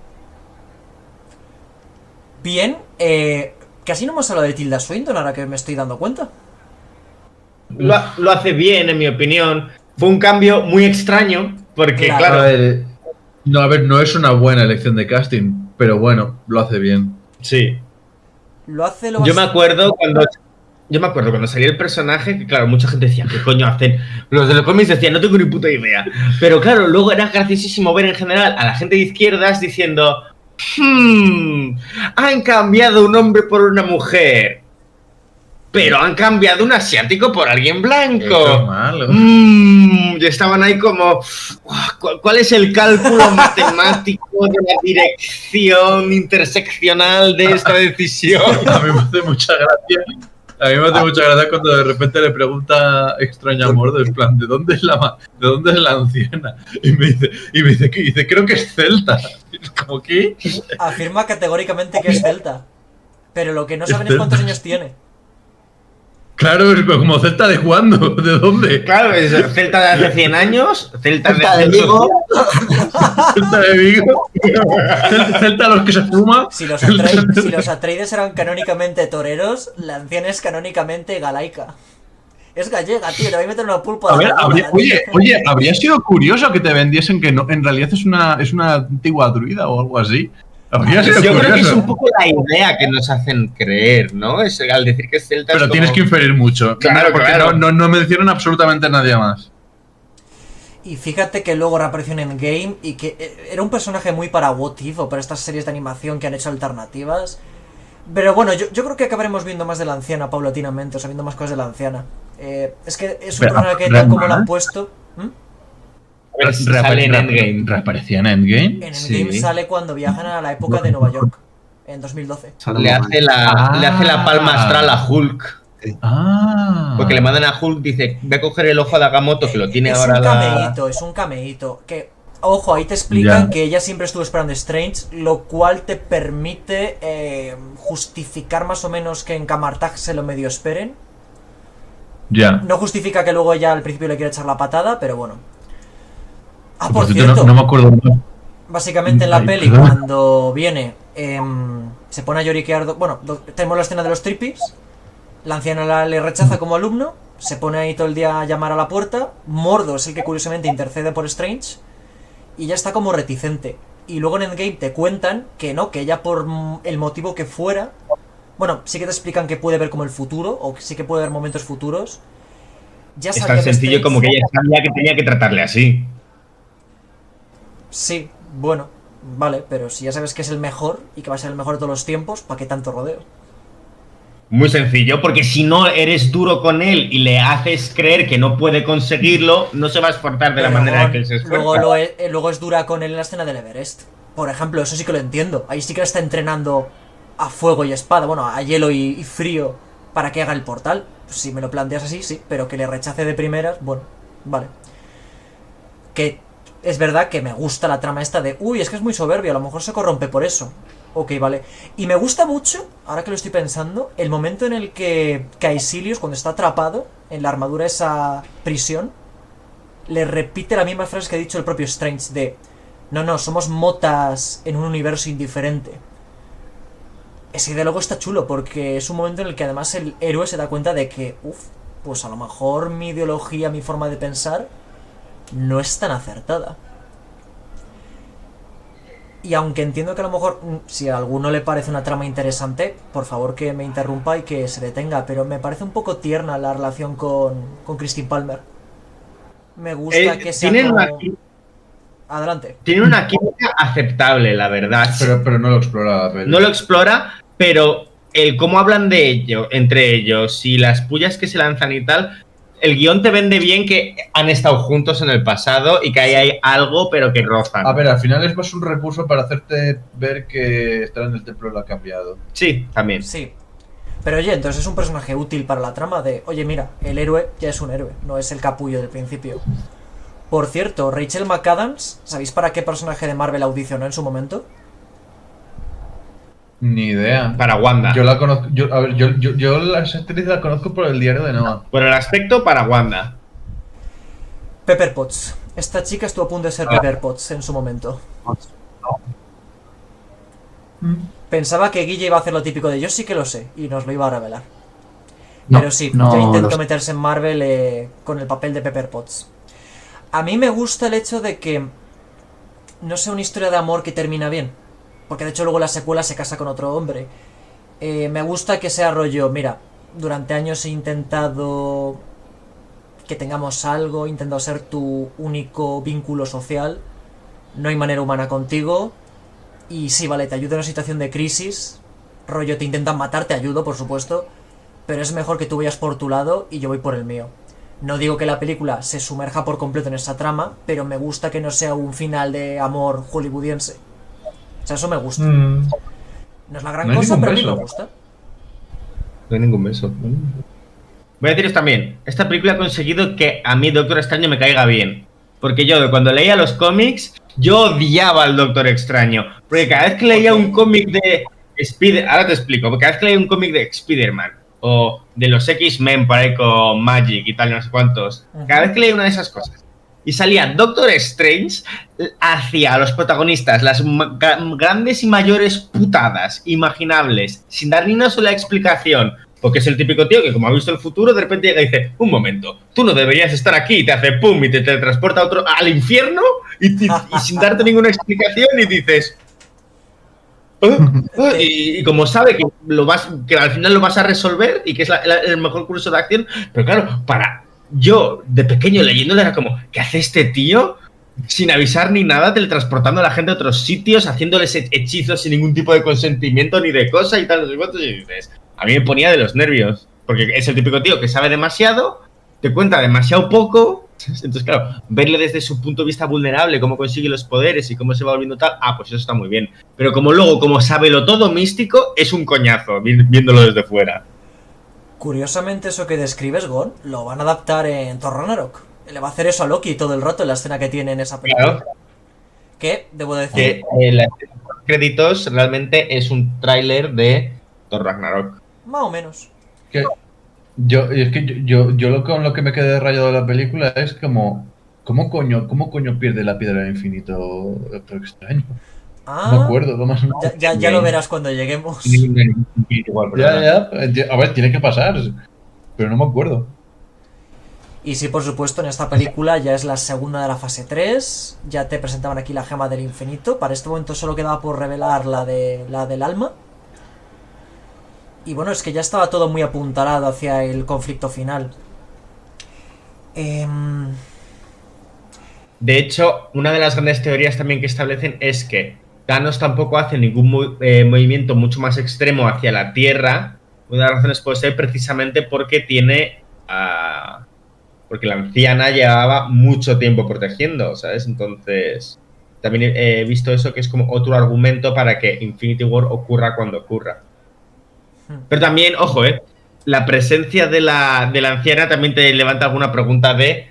Bien, casi no hemos hablado de Tilda Swinton ahora que me estoy dando cuenta. Lo hace bien, en mi opinión. Fue un cambio muy extraño, porque Claro. A claro. ver, no es una buena elección de casting, pero bueno, lo hace bien. Sí. Lo hace lo Yo me acuerdo cuando salió el personaje, que claro, mucha gente decía, ¿qué coño hacen? Los de los cómics decían, no tengo ni puta idea. Pero claro, luego era graciosísimo ver en general a la gente de izquierdas diciendo, han cambiado un hombre por una mujer, pero han cambiado un asiático por alguien blanco. Eso es malo. Y estaban ahí como, ¿cuál es el cálculo matemático de la dirección interseccional de esta decisión? A mí me hace mucha gracia. A mí me hace mucha gracia cuando de repente le pregunta Extraña Amor, en plan, ¿de dónde es la anciana? Y me dice, creo que es celta. ¿Cómo qué? Afirma categóricamente que es celta. Pero lo que no saben es cuántos años tiene. Claro, es como celta de cuándo, ¿de dónde? Claro, es Celta de hace 100 años, Celta de Celta hace de Vigo. Celta de Vigo. Celta los que se fuma. Si los Atreides eran canónicamente toreros, la anciana es canónicamente galaica. Es gallega, tío, le voy a meter una pulpa A de ver, la bola, tío. oye, habría sido curioso que te vendiesen que no, en realidad es una antigua druida o algo así. Habría sido Yo curioso. creo que es un poco la idea que nos hacen creer, ¿no? Es, al decir que es celta. Pero es tienes como... que inferir mucho. Claro, porque claro. no mencionan absolutamente a nadie más. Y fíjate que luego reapareció en Endgame y que era un personaje muy para What If o para estas series de animación que han hecho alternativas. Pero bueno, yo creo que acabaremos viendo más de la anciana paulatinamente, o sea, viendo más cosas de la anciana. Es que es un Pero, personaje que tal como lo han puesto. A ver si sale en Endgame. ¿Reaparecía en Endgame? En Endgame sale cuando viajan a la época de Nueva York, en 2012. Le hace la palma astral a Hulk. Porque le mandan a Hulk, dice, ve a coger el ojo de Agamotto, que lo tiene es ahora un la... cameíto, es un cameíto. Que, ojo, ahí te explican Ya. que ella siempre estuvo esperando a Strange, lo cual te permite justificar más o menos que en Camartag se lo medio esperen. Ya. No justifica que luego ella al principio le quiera echar la patada, pero bueno. Ah, por cierto, cierto, no me acuerdo más. básicamente en la Ay, peli, perdón. cuando viene, se pone a lloriquear. Bueno, tenemos la escena de los trippies. La anciana le rechaza como alumno. Se pone ahí todo el día a llamar a la puerta. Mordo es el que curiosamente intercede por Strange. Y ya está como reticente. Y luego en Endgame te cuentan que no, que ella por el motivo que fuera. Bueno, sí que te explican que puede ver como el futuro, o que sí que puede ver momentos futuros. Ya Es sabía tan que sencillo Strange- como que ella sabía que tenía que tratarle así. Sí, bueno, vale, pero si ya sabes que es el mejor y que va a ser el mejor de todos los tiempos, ¿para qué tanto rodeo? Muy sencillo, porque si no eres duro con él y le haces creer que no puede conseguirlo, no se va a esforzar de la Pero, manera Gon, que él se luego, esfuerza. luego es dura con él en la escena del Everest. Por ejemplo, eso sí que lo entiendo. Ahí sí que está entrenando a fuego y espada, bueno, a hielo y frío para que haga el portal. Pues si me lo planteas así, sí, pero que le rechace de primeras, bueno, vale. Que es verdad que me gusta la trama esta de, uy, es que es muy soberbio, a lo mejor se corrompe por eso. Ok, vale. Y me gusta mucho, ahora que lo estoy pensando, el momento en el que Caecilius, cuando está atrapado en la armadura esa prisión, le repite la misma frase que ha dicho el propio Strange de, no, no, somos motas en un universo indiferente. Ese diálogo está chulo porque es un momento en el que además el héroe se da cuenta de que, uff, pues a lo mejor mi ideología, mi forma de pensar no es tan acertada. Y aunque entiendo que a lo mejor, si a alguno le parece una trama interesante, por favor que me interrumpa y que se detenga, pero me parece un poco tierna la relación con Christine Palmer. Me gusta que sea Tienen una, como... Adelante. tienen una química aceptable, la verdad. Pero no lo explora la peli. No lo explora, pero el cómo hablan de ello, entre ellos, y las pullas que se lanzan y tal, el guión te vende bien que han estado juntos en el pasado y que ahí hay algo, pero que rozan. A ver, al final es más un recurso para hacerte ver que estar en el templo lo ha cambiado. Sí, también. Sí. Pero oye, entonces es un personaje útil para la trama de, oye, mira, el héroe ya es un héroe, no es el capullo del principio. Por cierto, Rachel McAdams, ¿sabéis para qué personaje de Marvel audicionó en su momento? Ni idea. Para Wanda. Yo la conozco. A ver, yo la actriz la conozco por el diario de Noah. Por el aspecto, para Wanda. Pepper Potts. Esta chica estuvo a punto de ser Pepper Potts en su momento. Pensaba que Guille iba a hacer lo típico de yo sí que lo sé y nos lo iba a revelar. No, Pero sí, no ya intentó los- meterse en Marvel con el papel de Pepper Potts. A mí me gusta el hecho de que no sea una historia de amor que termina bien. Porque de hecho luego la secuela se casa con otro hombre. Me gusta que sea rollo, mira, durante años he intentado que tengamos algo, he intentado ser tu único vínculo social. No hay manera humana contigo. Y sí, vale, te ayudo en una situación de crisis. Rollo, te intentan matar, te ayudo, por supuesto. Pero es mejor que tú vayas por tu lado y yo voy por el mío. No digo que la película se sumerja por completo en esa trama, pero me gusta que no sea un final de amor hollywoodiense. O sea, eso me gusta. No es la gran No hay cosa, ningún pero a mí beso. me gusta. No hay ningún beso. Voy a deciros también, esta película ha conseguido que a mí Doctor Extraño me caiga bien. Porque yo, cuando leía los cómics, yo odiaba al Doctor Extraño. Porque cada vez que leía un cómic de ahora te explico, porque cada vez que leía un cómic de Spider-Man o de los X-Men por ahí con Magic y tal, no sé cuántos, cada vez que leía una de esas cosas y salía Doctor Strange, hacia a los protagonistas las grandes y mayores putadas imaginables, sin dar ni una sola explicación. Porque es el típico tío que, como ha visto el futuro, de repente llega y dice: un momento, tú no deberías estar aquí, y te hace pum y te teletransporta al infierno y sin darte ninguna explicación y dices... y como sabe que al final lo vas a resolver y que es el mejor curso de acción, pero claro, yo de pequeño leyéndolo era como, ¿qué hace este tío? Sin avisar ni nada, teletransportando a la gente a otros sitios, haciéndoles hechizos sin ningún tipo de consentimiento ni de cosa y tal, no sé cuántos, y dices, a mí me ponía de los nervios, porque es el típico tío que sabe demasiado, te cuenta demasiado poco. Entonces, claro, verle desde su punto de vista vulnerable, cómo consigue los poderes y cómo se va volviendo tal, pues eso está muy bien. Pero como sabe lo todo místico, es un coñazo viéndolo desde fuera. Curiosamente, eso que describes, Gon, lo van a adaptar en Thor Ragnarok. Le va a hacer eso a Loki todo el rato en la escena que tiene en esa película. Claro. Que, debo decir... Que la escena de créditos realmente es un tráiler de Thor Ragnarok. Más o menos. Que yo con lo que me quedé rayado de la película es como, ¿cómo coño pierde la piedra del infinito Doctor Extraño? No me acuerdo, lo más o menos. Ya lo verás cuando lleguemos. Ya, a ver, tiene que pasar, pero no me acuerdo. Y sí, por supuesto, en esta película ya es la segunda de la fase 3. Ya te presentaban aquí la gema del infinito. Para este momento solo quedaba por revelar la del alma. Y bueno, es que ya estaba todo muy apuntalado hacia el conflicto final. De hecho, una de las grandes teorías también que establecen es que Thanos tampoco hace ningún movimiento mucho más extremo hacia la Tierra. Una de las razones puede ser precisamente porque tiene... porque la anciana llevaba mucho tiempo protegiendo, ¿sabes? Entonces, también he visto eso, que es como otro argumento para que Infinity War ocurra cuando ocurra. Pero también, ojo, la presencia de la anciana también te levanta alguna pregunta de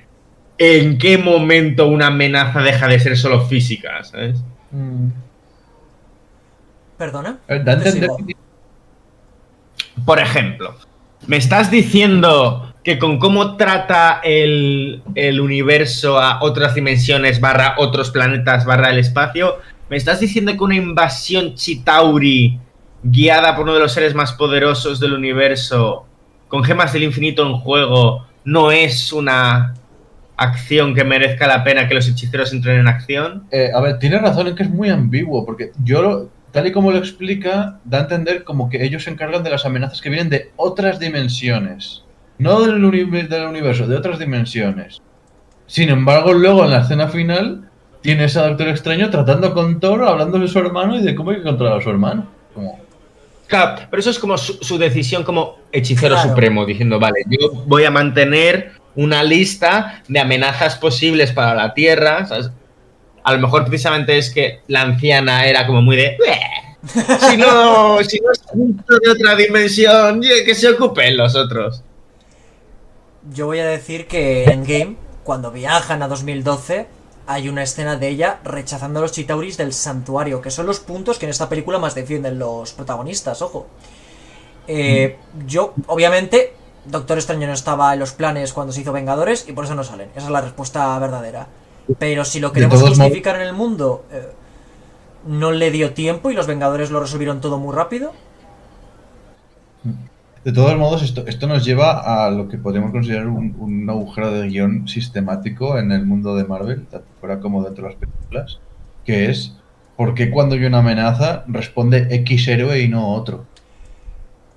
¿en qué momento una amenaza deja de ser solo física? ¿Sabes? ¿Perdona? Da a Te entender sigo. que- Por ejemplo, ¿me estás diciendo que con cómo trata el universo a otras dimensiones, / otros planetas, / el espacio, me estás diciendo que una invasión Chitauri guiada por uno de los seres más poderosos del universo, con gemas del infinito en juego, no es una acción que merezca la pena que los hechiceros entren en acción? A ver, tienes razón en que es muy ambiguo, porque tal y como lo explica, da a entender como que ellos se encargan de las amenazas que vienen de otras dimensiones. No del universo, de otras dimensiones. Sin embargo, luego en la escena final, tienes a Doctor Extraño tratando con Thor, hablando de su hermano y de cómo hay que controlar a su hermano. Como, Claro, pero eso es como su decisión como hechicero Claro. supremo, diciendo, vale, yo voy a mantener una lista de amenazas posibles para la Tierra, ¿sabes? A lo mejor precisamente es que la anciana era como muy de... Si no es justo de otra dimensión, que se ocupen los otros. Yo voy a decir que en Endgame, cuando viajan a 2012, hay una escena de ella rechazando a los Chitauris del santuario, que son los puntos que en esta película más defienden los protagonistas, ojo. Yo, obviamente, Doctor Extraño no estaba en los planes cuando se hizo Vengadores y por eso no salen. Esa es la respuesta verdadera. Pero si lo queremos todos justificar en el mundo, no le dio tiempo y los Vengadores lo resolvieron todo muy rápido. de todos modos, esto nos lleva a lo que podríamos considerar un agujero de guión sistemático en el mundo de Marvel, tanto fuera como dentro de las películas, que es ¿por qué cuando hay una amenaza responde X héroe y no otro?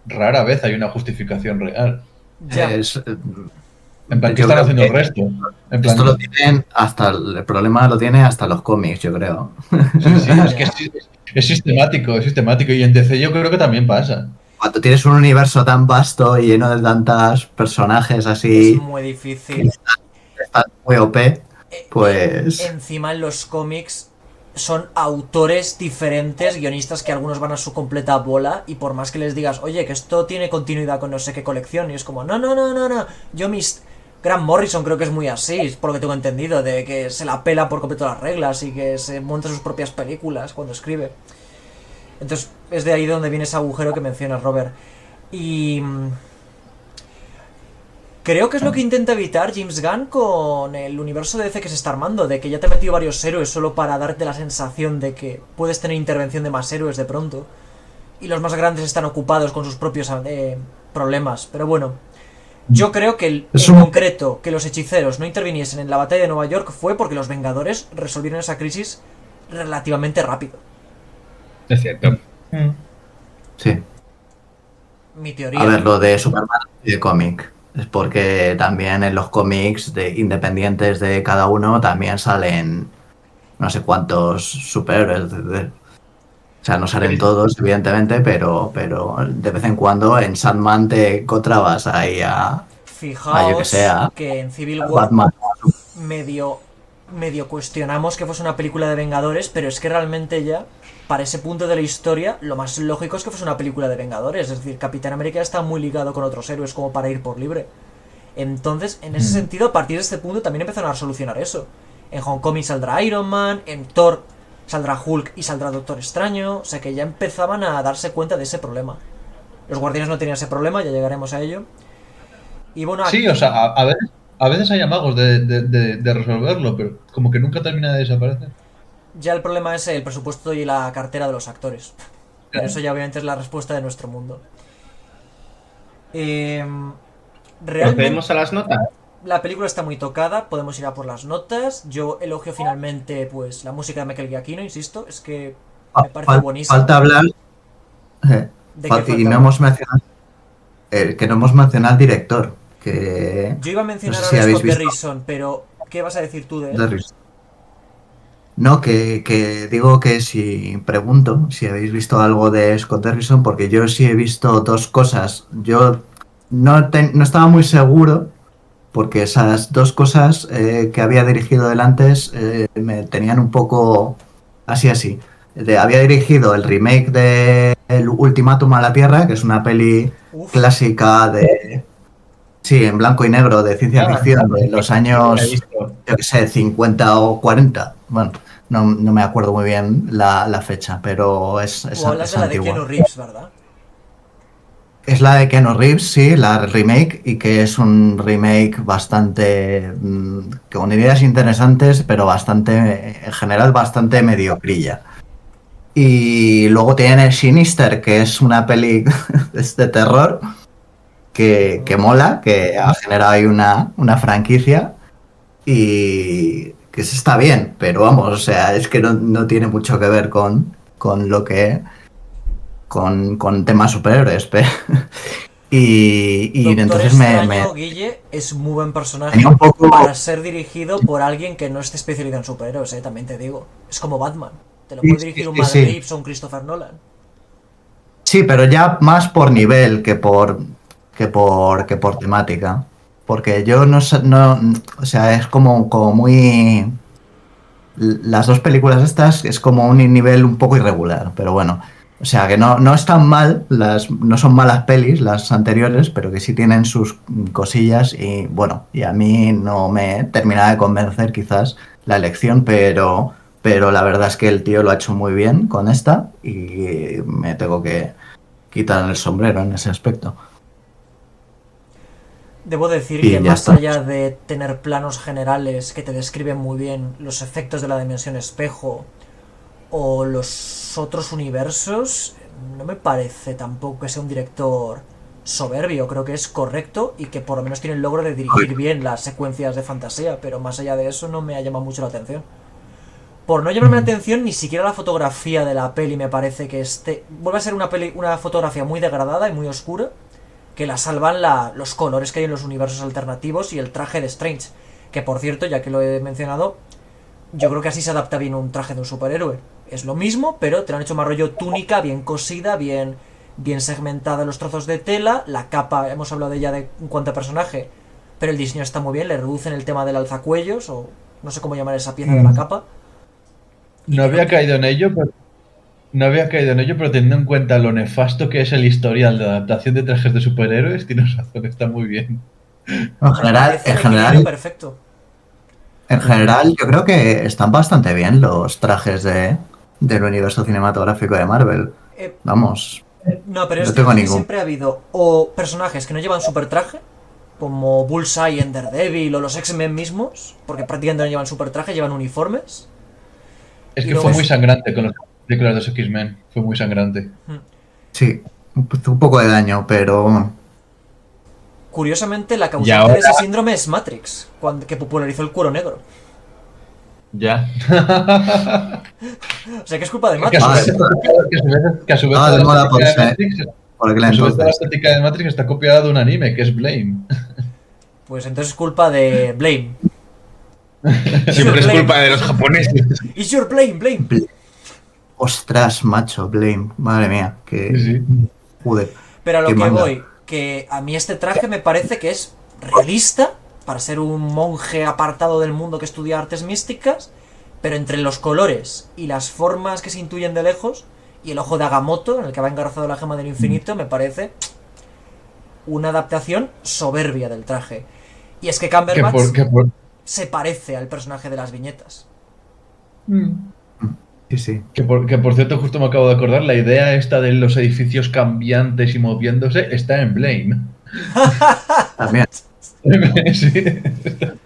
Rara vez hay una justificación real. Ya. En plan, ¿qué Yo están creo haciendo el que resto? En plan, esto lo tienen el problema lo tiene hasta los cómics, yo creo. sí, es que es sistemático. Y en DC yo creo que también pasa. Cuando tienes un universo tan vasto y lleno de tantos personajes Es así muy que difícil. están muy OP, pues Encima en los cómics son autores diferentes, guionistas que algunos van a su completa bola y por más que les digas, oye, que esto tiene continuidad con no sé qué colección, y es como, no, yo Grant Morrison creo que es muy así, por lo que tengo entendido, de que se la pela por completo las reglas y que se monta sus propias películas cuando escribe. Entonces es de ahí de donde viene ese agujero que mencionas, Robert. Y creo que es lo que intenta evitar James Gunn con el universo de DC que se está armando, de que ya te ha metido varios héroes solo para darte la sensación de que puedes tener intervención de más héroes de pronto. Y los más grandes están ocupados con sus propios problemas. Pero bueno, yo creo que en concreto que los hechiceros no interviniesen en la batalla de Nueva York fue porque los Vengadores resolvieron esa crisis relativamente rápido. Es cierto. sí. Mi teoría. A ver, lo de Superman de cómic. Es porque también en los cómics independientes de cada uno también salen no sé cuántos superhéroes. O sea, no salen todos, evidentemente, pero de vez en cuando en Sandman te encontrabas ahí yo que Fijaos sea, que en Civil War Batman. medio cuestionamos que fuese una película de Vengadores, pero es que realmente ya, para ese punto de la historia, lo más lógico es que fuese una película de Vengadores. Es decir, Capitán América está muy ligado con otros héroes como para ir por libre. Entonces, en ese sentido, a partir de este punto también empezaron a solucionar eso. En Homecoming saldrá Iron Man, en Thor saldrá Hulk y saldrá Doctor Extraño. O sea que ya empezaban a darse cuenta de ese problema. Los Guardianes no tenían ese problema, ya llegaremos a ello. Y bueno, Sí, o sea, a veces hay amagos de resolverlo, pero como que nunca termina de desaparecer. ya el problema es el presupuesto y la cartera de los actores. Pero eso ya obviamente es la respuesta de nuestro mundo. Realmente ¿Procedemos a las notas? la película está muy tocada, podemos ir a por las notas. Yo elogio finalmente pues la música de Michael Giacchino, insisto, es que me parece buenísima. Falta hablar. ¿De qué Y falta no hablar? hemos mencionado que no hemos mencionado al director, que... Yo iba a mencionar no sé si ahora habéis Scott visto Derrickson, pero ¿qué vas a decir tú de él? Derrickson. No, que digo que si pregunto si habéis visto algo de Scott Derrickson, porque yo sí he visto dos cosas. Yo no estaba muy seguro, porque esas dos cosas que había dirigido él antes me tenían un poco así. Había dirigido el remake de El Ultimátum a la Tierra, que es una peli Uf, clásica de... Sí, en blanco y negro, de ciencia Ah, ficción, de los he años, visto. yo qué sé, 50 o 40. Bueno, no me acuerdo muy bien la fecha, pero tú hablas es de la de Keanu antigua. Reeves, ¿verdad? Es la de Keanu Reeves, sí, la remake, y que es un remake bastante... con ideas interesantes, pero bastante, en general, bastante mediocrilla. Y luego tiene Sinister, que es una peli de terror que mola, que ha generado ahí una franquicia y que se está bien, pero vamos, o sea, es que no tiene mucho que ver con lo que... con temas superhéroes, y Doctor entonces Extraño, Guille, es muy buen tenía personaje un poco... para ser dirigido por alguien que no esté especializado en superhéroes, también te digo. Es como Batman. Te lo Sí, puede sí, dirigir un sí, Matt sí. Reeves o un Christopher Nolan. Sí, pero ya más por nivel que por temática. Porque yo no sé, o sea, es como muy... Las dos películas estas es como un nivel un poco irregular, pero bueno. O sea, que no están mal, no son malas pelis las anteriores, pero que sí tienen sus cosillas y bueno, y a mí no me termina de convencer quizás la elección, pero la verdad es que el tío lo ha hecho muy bien con esta y me tengo que quitar el sombrero en ese aspecto. Debo decir que Y ya más está. allá de tener planos generales que te describen muy bien los efectos de la dimensión espejo o los otros universos, no me parece tampoco que sea un director soberbio. Creo que es correcto y que por lo menos tiene el logro de dirigir bien las secuencias de fantasía, pero más allá de eso no me ha llamado mucho la atención. Por no llamarme la atención, ni siquiera la fotografía de la peli me parece que esté... Vuelve a ser una fotografía muy degradada y muy oscura, que la salvan los colores que hay en los universos alternativos y el traje de Strange. Que por cierto, ya que lo he mencionado, yo creo que así se adapta bien un traje de un superhéroe. Es lo mismo, pero te lo han hecho más rollo túnica, bien cosida, bien segmentada los trozos de tela. La capa, hemos hablado de ella en cuanto a personaje, pero el diseño está muy bien, le reducen el tema del alzacuellos, o no sé cómo llamar esa pieza de la capa. Y No que no había caído en ello, pero no había caído en ello, pero teniendo en cuenta lo nefasto que es el historial de adaptación de trajes de superhéroes, tienes razón, está muy bien. En me general, parece el equilibrio perfecto. yo creo que están bastante bien los trajes del universo cinematográfico de Marvel. Eh, Vamos, no, pero es no cierto tengo que ningún... siempre ha habido o personajes que no llevan super traje, como Bullseye en Daredevil o los X-Men mismos, porque prácticamente no llevan super traje, llevan uniformes. Es Y que luego fue muy es... sangrante con las películas de los X-Men, fue muy sangrante. Sí, un poco de daño, pero... Curiosamente, la Y causante de ahora ese síndrome es Matrix, que popularizó el cuero negro. ya. O sea que es culpa de Que a su Matrix. vez está copiado- que a su vez Ah, toda de la moda estética de Matrix, por aquel que a su vez toda la entonces. estética de Matrix está copiada de un anime, que es Blame. Pues entonces es culpa de Blame. It's your Siempre es blame. culpa de los japoneses. It's your blame, Blame. Ostras, macho, Blame. Madre mía, Sí, que... sí. Joder, Pero a lo qué que manga. voy, que a mí este traje me parece que es realista para ser un monje apartado del mundo que estudia artes místicas, pero entre los colores y las formas que se intuyen de lejos y el ojo de Agamotto, en el que va engarzado la gema del infinito, me parece una adaptación soberbia del traje. Y es que Que Cumberbatch por, que por- se parece al personaje de las viñetas. Sí, sí. que por cierto, justo me acabo de acordar, la idea esta de los edificios cambiantes y moviéndose está en Blame. También. Sí.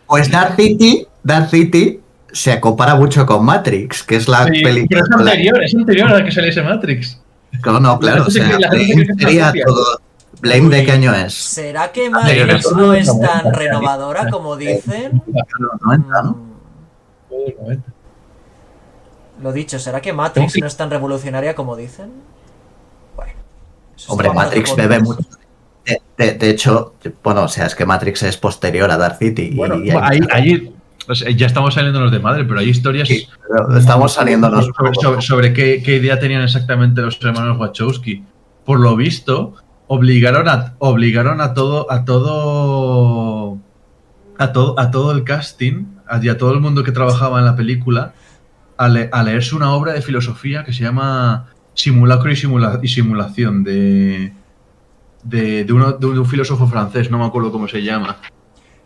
Pues Dark City se compara mucho con Matrix, que es la Sí, pero película. es anterior a que saliese Matrix. No, La claro, o gente, sea, la gente se Blame cree que es una sería copia. todo. ¿Blame de qué Uy, año es? ¿será que Anterior a Matrix Todo no de los es tan 90, renovadora como dicen? los 90, ¿no? Mm, todo de los 90. Lo dicho, ¿será que Tengo Matrix que- no es tan revolucionaria como dicen? Bueno, eso Hombre, va para otro Matrix bebe podcast. mucho De hecho, bueno, o sea, es que Matrix es posterior a Dark City. Bueno, y ahí o sea, ya estamos saliéndonos de madre, pero hay historias sí, pero estamos saliéndonos sobre qué idea tenían exactamente los hermanos Wachowski. Por lo visto, obligaron a todo el casting y a todo el mundo que trabajaba en la película a leerse una obra de filosofía que se llama Simulacro y Simulación de un filósofo francés, no me acuerdo cómo se llama.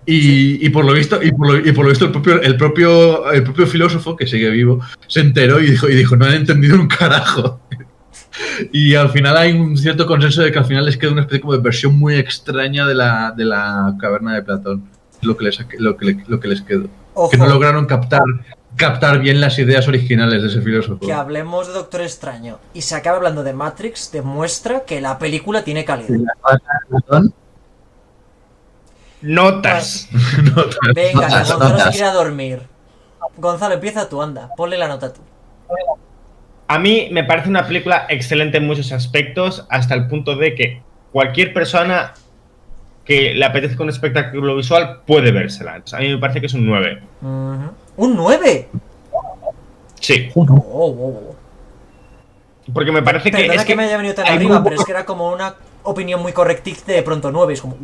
Y por lo visto, el propio filósofo, que sigue vivo, se enteró y dijo, no han entendido un carajo. Y al final hay un cierto consenso de que al final les queda una especie como de versión muy extraña de la caverna de Platón. Es lo que les quedó. Ojo. Que no lograron captar bien las ideas originales de ese filósofo. Que hablemos de Doctor Extraño y se acaba hablando de Matrix demuestra que la película tiene calidad. Notas. Venga, que Gonzalo notas. se quiere a dormir. Gonzalo, empieza tú, anda. Ponle la nota tú. A mí me parece una película excelente en muchos aspectos, hasta el punto de que cualquier persona que le apetezca un espectáculo visual puede vérsela. Entonces, a mí me parece que es un 9. ¿Un 9? Sí. Porque me parece que... Perdona es que me haya venido tan hay arriba, muy pero es poco- que era como una opinión muy correctita de pronto 9. Es como...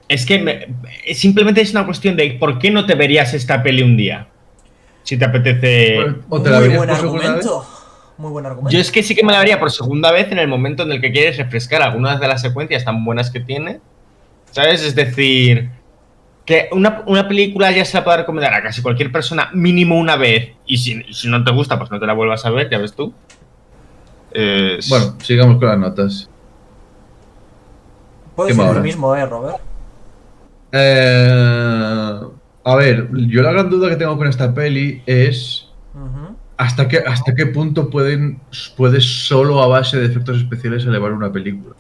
Es que simplemente es una cuestión de ¿por qué no te verías esta peli un día? Si te apetece... ¿O te la Muy verías buen por segunda vez? argumento. Muy buen argumento. Yo es que sí que me la vería por segunda vez en el momento en el que quieres refrescar algunas de las secuencias tan buenas que tiene. ¿Sabes? Es decir, que una película ya se la puede recomendar a casi cualquier persona mínimo una vez. Y si no te gusta, pues no te la vuelvas a ver, ya ves tú. Bueno, sigamos con las notas. Puedes ¿qué decir más lo ahora? mismo, Robert. A ver, yo la gran duda que tengo con esta peli es Ujú. ¿hasta qué punto puedes solo a base de efectos especiales elevar una película?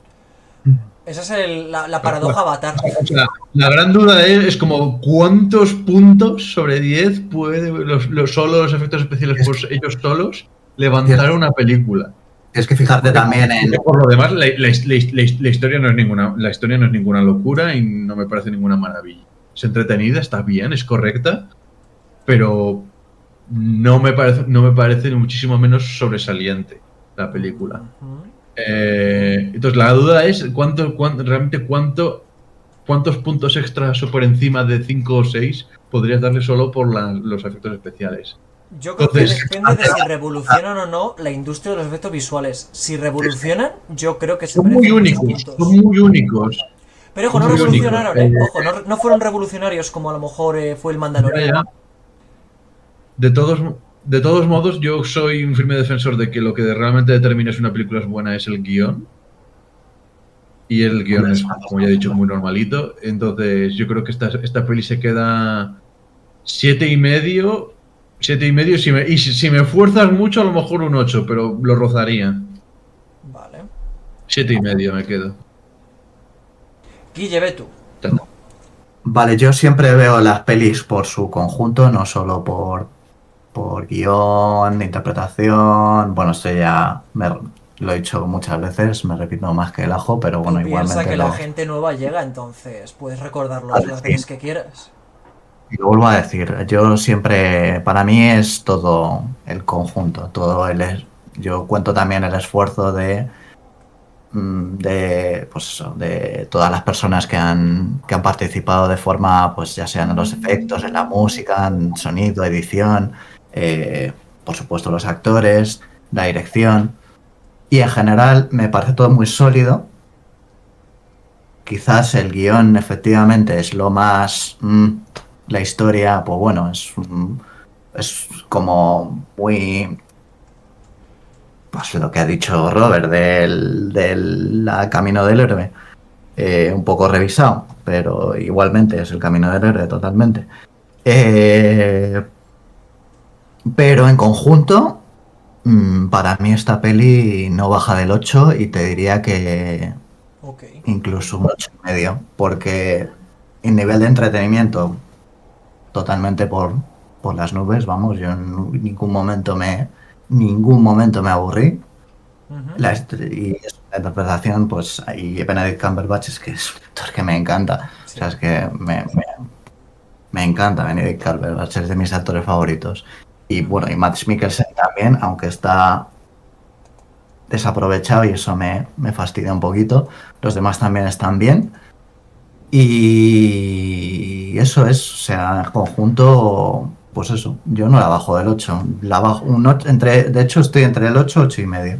Esa es la paradoja Avatar. O sea, la gran duda es como ¿cuántos puntos sobre 10 puede solo los efectos especiales por ellos solos levantar una película? Es que fijarte también en... Por lo demás, la historia no es ninguna locura y no me parece ninguna maravilla. Es entretenida, está bien, es correcta, pero no me parece ni muchísimo menos sobresaliente la película. Ujú. Entonces la duda es realmente cuántos puntos extras o por encima de 5 o 6 podrías darle solo por los efectos especiales. Yo creo que Entonces- depende de si revolucionan o no la industria de los efectos visuales. Si revolucionan, yo creo que se Son muy merecen muchos únicos, puntos. son muy únicos. Pero ojo, no muy revolucionaron, únicos. Ojo, no fueron revolucionarios como a lo mejor fue el Mandalorian. Ya. De todos modos, yo soy un firme defensor de que lo que realmente determina si una película es buena es el guión. Y el guión es, como ya he dicho, muy normalito. Entonces, yo creo que esta peli se queda 7,5. 7,5. Y si me fuerzas mucho, a lo mejor un 8, pero lo rozaría. Vale. 7,5 me quedo. Guille, ve tú. Vale, yo siempre veo las pelis por su conjunto, no solo por guión, interpretación. Bueno, esto ya lo he dicho muchas veces, me repito más que el ajo, pero bueno, Tú piensa igualmente que la gente nueva llega, entonces puedes recordarlos Vale, las sí. veces que quieras. Y lo vuelvo a decir, yo siempre, para mí es todo el conjunto, yo cuento también el esfuerzo pues eso, de todas las personas que han participado de forma, pues ya sean en los efectos, en la música, en sonido, edición, por supuesto los actores, la dirección, y en general me parece todo muy sólido. Quizás el guión efectivamente es lo más... la historia, pues bueno, es como muy... Pues lo que ha dicho Robert del camino del héroe. Un poco revisado, pero igualmente es el camino del héroe totalmente. Pero en conjunto, para mí esta peli no baja del 8 y te diría que Ok. incluso un 8,5, porque en nivel de entretenimiento totalmente por las nubes, vamos, yo en ningún momento me aburrí. Ujú. La interpretación, pues ahí Benedict Cumberbatch es que es un actor que me encanta. O Sí. sea, es que me encanta Benedict Cumberbatch, es de mis actores favoritos. Y Ujú. bueno, y Mads Mikkelsen también, aunque está desaprovechado y eso me fastidia un poquito. Los demás también están bien. Y eso es, o sea, en conjunto, pues eso, yo no la bajo del 8 la bajo de hecho estoy entre el 8 8 y medio.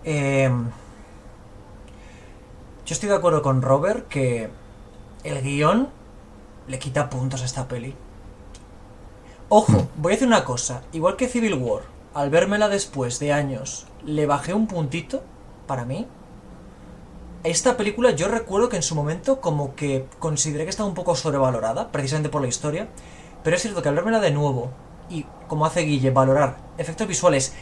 Eh, yo estoy de acuerdo con Robert que el guión le quita puntos a esta peli. Ojo, voy a decir una cosa. Igual que Civil War, al vérmela después de años, le bajé un puntito, para mí. Esta película yo recuerdo que en su momento como que consideré que estaba un poco sobrevalorada, precisamente por la historia. Pero es cierto que al vérmela de nuevo, y como hace Guille, valorar efectos visuales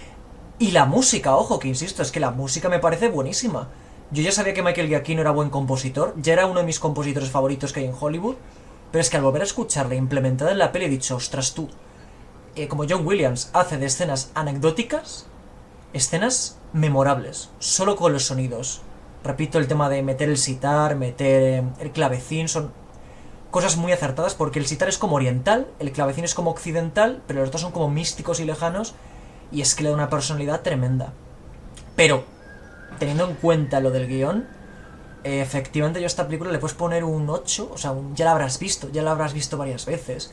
y la música, ojo, que insisto, es que la música me parece buenísima. Yo ya sabía que Michael Giacchino era buen compositor, ya era uno de mis compositores favoritos que hay en Hollywood, pero es que al volver a escucharla implementada en la peli he dicho, ostras tú, como John Williams hace de escenas anecdóticas, escenas memorables, solo con los sonidos. Repito, el tema de meter el sitar, meter el clavecín, son cosas muy acertadas porque el sitar es como oriental, el clavecín es como occidental, pero los dos son como místicos y lejanos y es que le da una personalidad tremenda. Pero, teniendo en cuenta lo del guión, efectivamente yo a esta película le puedes poner un 8, o sea, ya la habrás visto varias veces.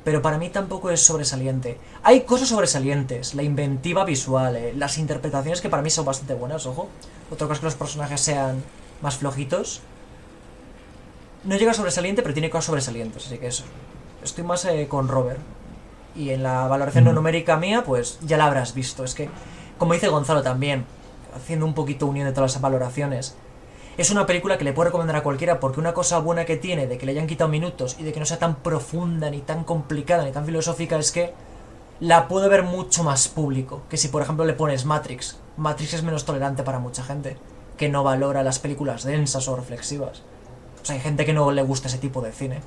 Pero para mí tampoco es sobresaliente. Hay cosas sobresalientes, la inventiva visual, las interpretaciones que para mí son bastante buenas, ojo. Otra cosa es que los personajes sean más flojitos. No llega a sobresaliente, pero tiene cosas sobresalientes, así que eso. Estoy más con Robert. Y en la valoración no numérica mía, pues ya la habrás visto. Es que, como dice Gonzalo también, haciendo un poquito unión de todas las valoraciones, es una película que le puedo recomendar a cualquiera porque una cosa buena que tiene de que le hayan quitado minutos y de que no sea tan profunda, ni tan complicada, ni tan filosófica es que la puede ver mucho más público que si por ejemplo le pones Matrix. Matrix es menos tolerante para mucha gente que no valora las películas densas o reflexivas. O sea, hay gente que no le gusta ese tipo de cine.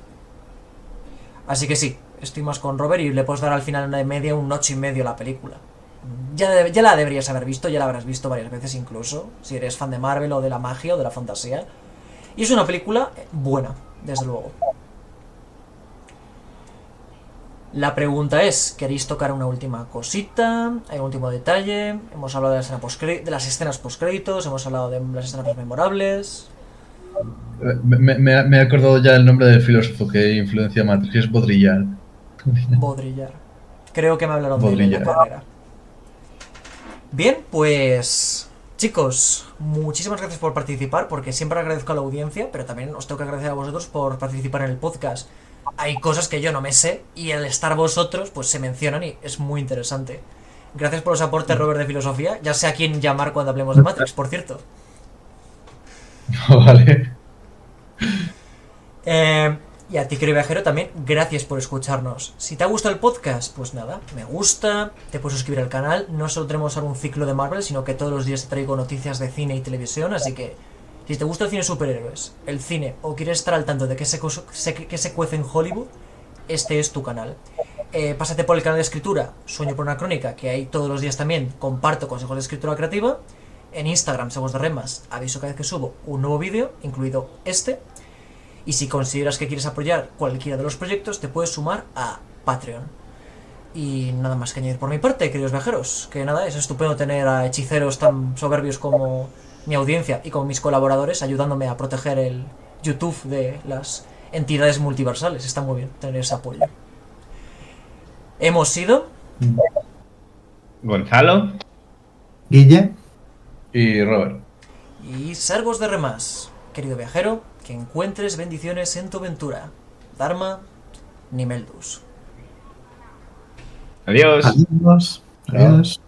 Así que sí, estoy más con Robert y le puedes dar al final una de media, un 8,5 a la película. Ya la deberías haber visto, ya la habrás visto varias veces incluso, si eres fan de Marvel o de la magia o de la fantasía. Y es una película buena, desde luego. La pregunta es, ¿queréis tocar una última cosita? ¿Hay un último detalle? Hemos hablado de las escenas postcréditos, hemos hablado de las escenas más memorables. Me he acordado ya el nombre del filósofo que influencia a Matrix, es Baudrillard. Baudrillard. Creo que me hablaron de él en la Baudrillard. carrera. Bien, pues chicos, muchísimas gracias por participar, porque siempre agradezco a la audiencia, pero también os tengo que agradecer a vosotros por participar en el podcast. Hay cosas que yo no me sé y al estar vosotros, pues se mencionan y es muy interesante. Gracias por los aportes, Robert, de filosofía. Ya sé a quién llamar cuando hablemos de Matrix, por cierto. Vale. Y a ti, querido viajero, también gracias por escucharnos. Si te ha gustado el podcast, pues nada, me gusta, te puedes suscribir al canal. No solo tenemos ahora un ciclo de Marvel, sino que todos los días te traigo noticias de cine y televisión, así que si te gusta el cine de superhéroes, el cine, o quieres estar al tanto de qué se cuece en Hollywood, este es tu canal. Pásate por el canal de escritura, Sueño por una crónica, que ahí todos los días también comparto consejos de escritura creativa. En Instagram, Segos de Remas, aviso cada vez que subo un nuevo vídeo, incluido este. Y si consideras que quieres apoyar cualquiera de los proyectos, te puedes sumar a Patreon. Y nada más que añadir por mi parte, queridos viajeros. Que nada, es estupendo tener a hechiceros tan soberbios como mi audiencia y como mis colaboradores ayudándome a proteger el YouTube de las entidades multiversales. Está muy bien tener ese apoyo. Hemos sido... Gonzalo. Guille. Y Robert. Y Servos de Remas. Querido viajero, que encuentres bendiciones en tu aventura. Dharma Nimeldus. Adiós. Adiós. Chao. Adiós.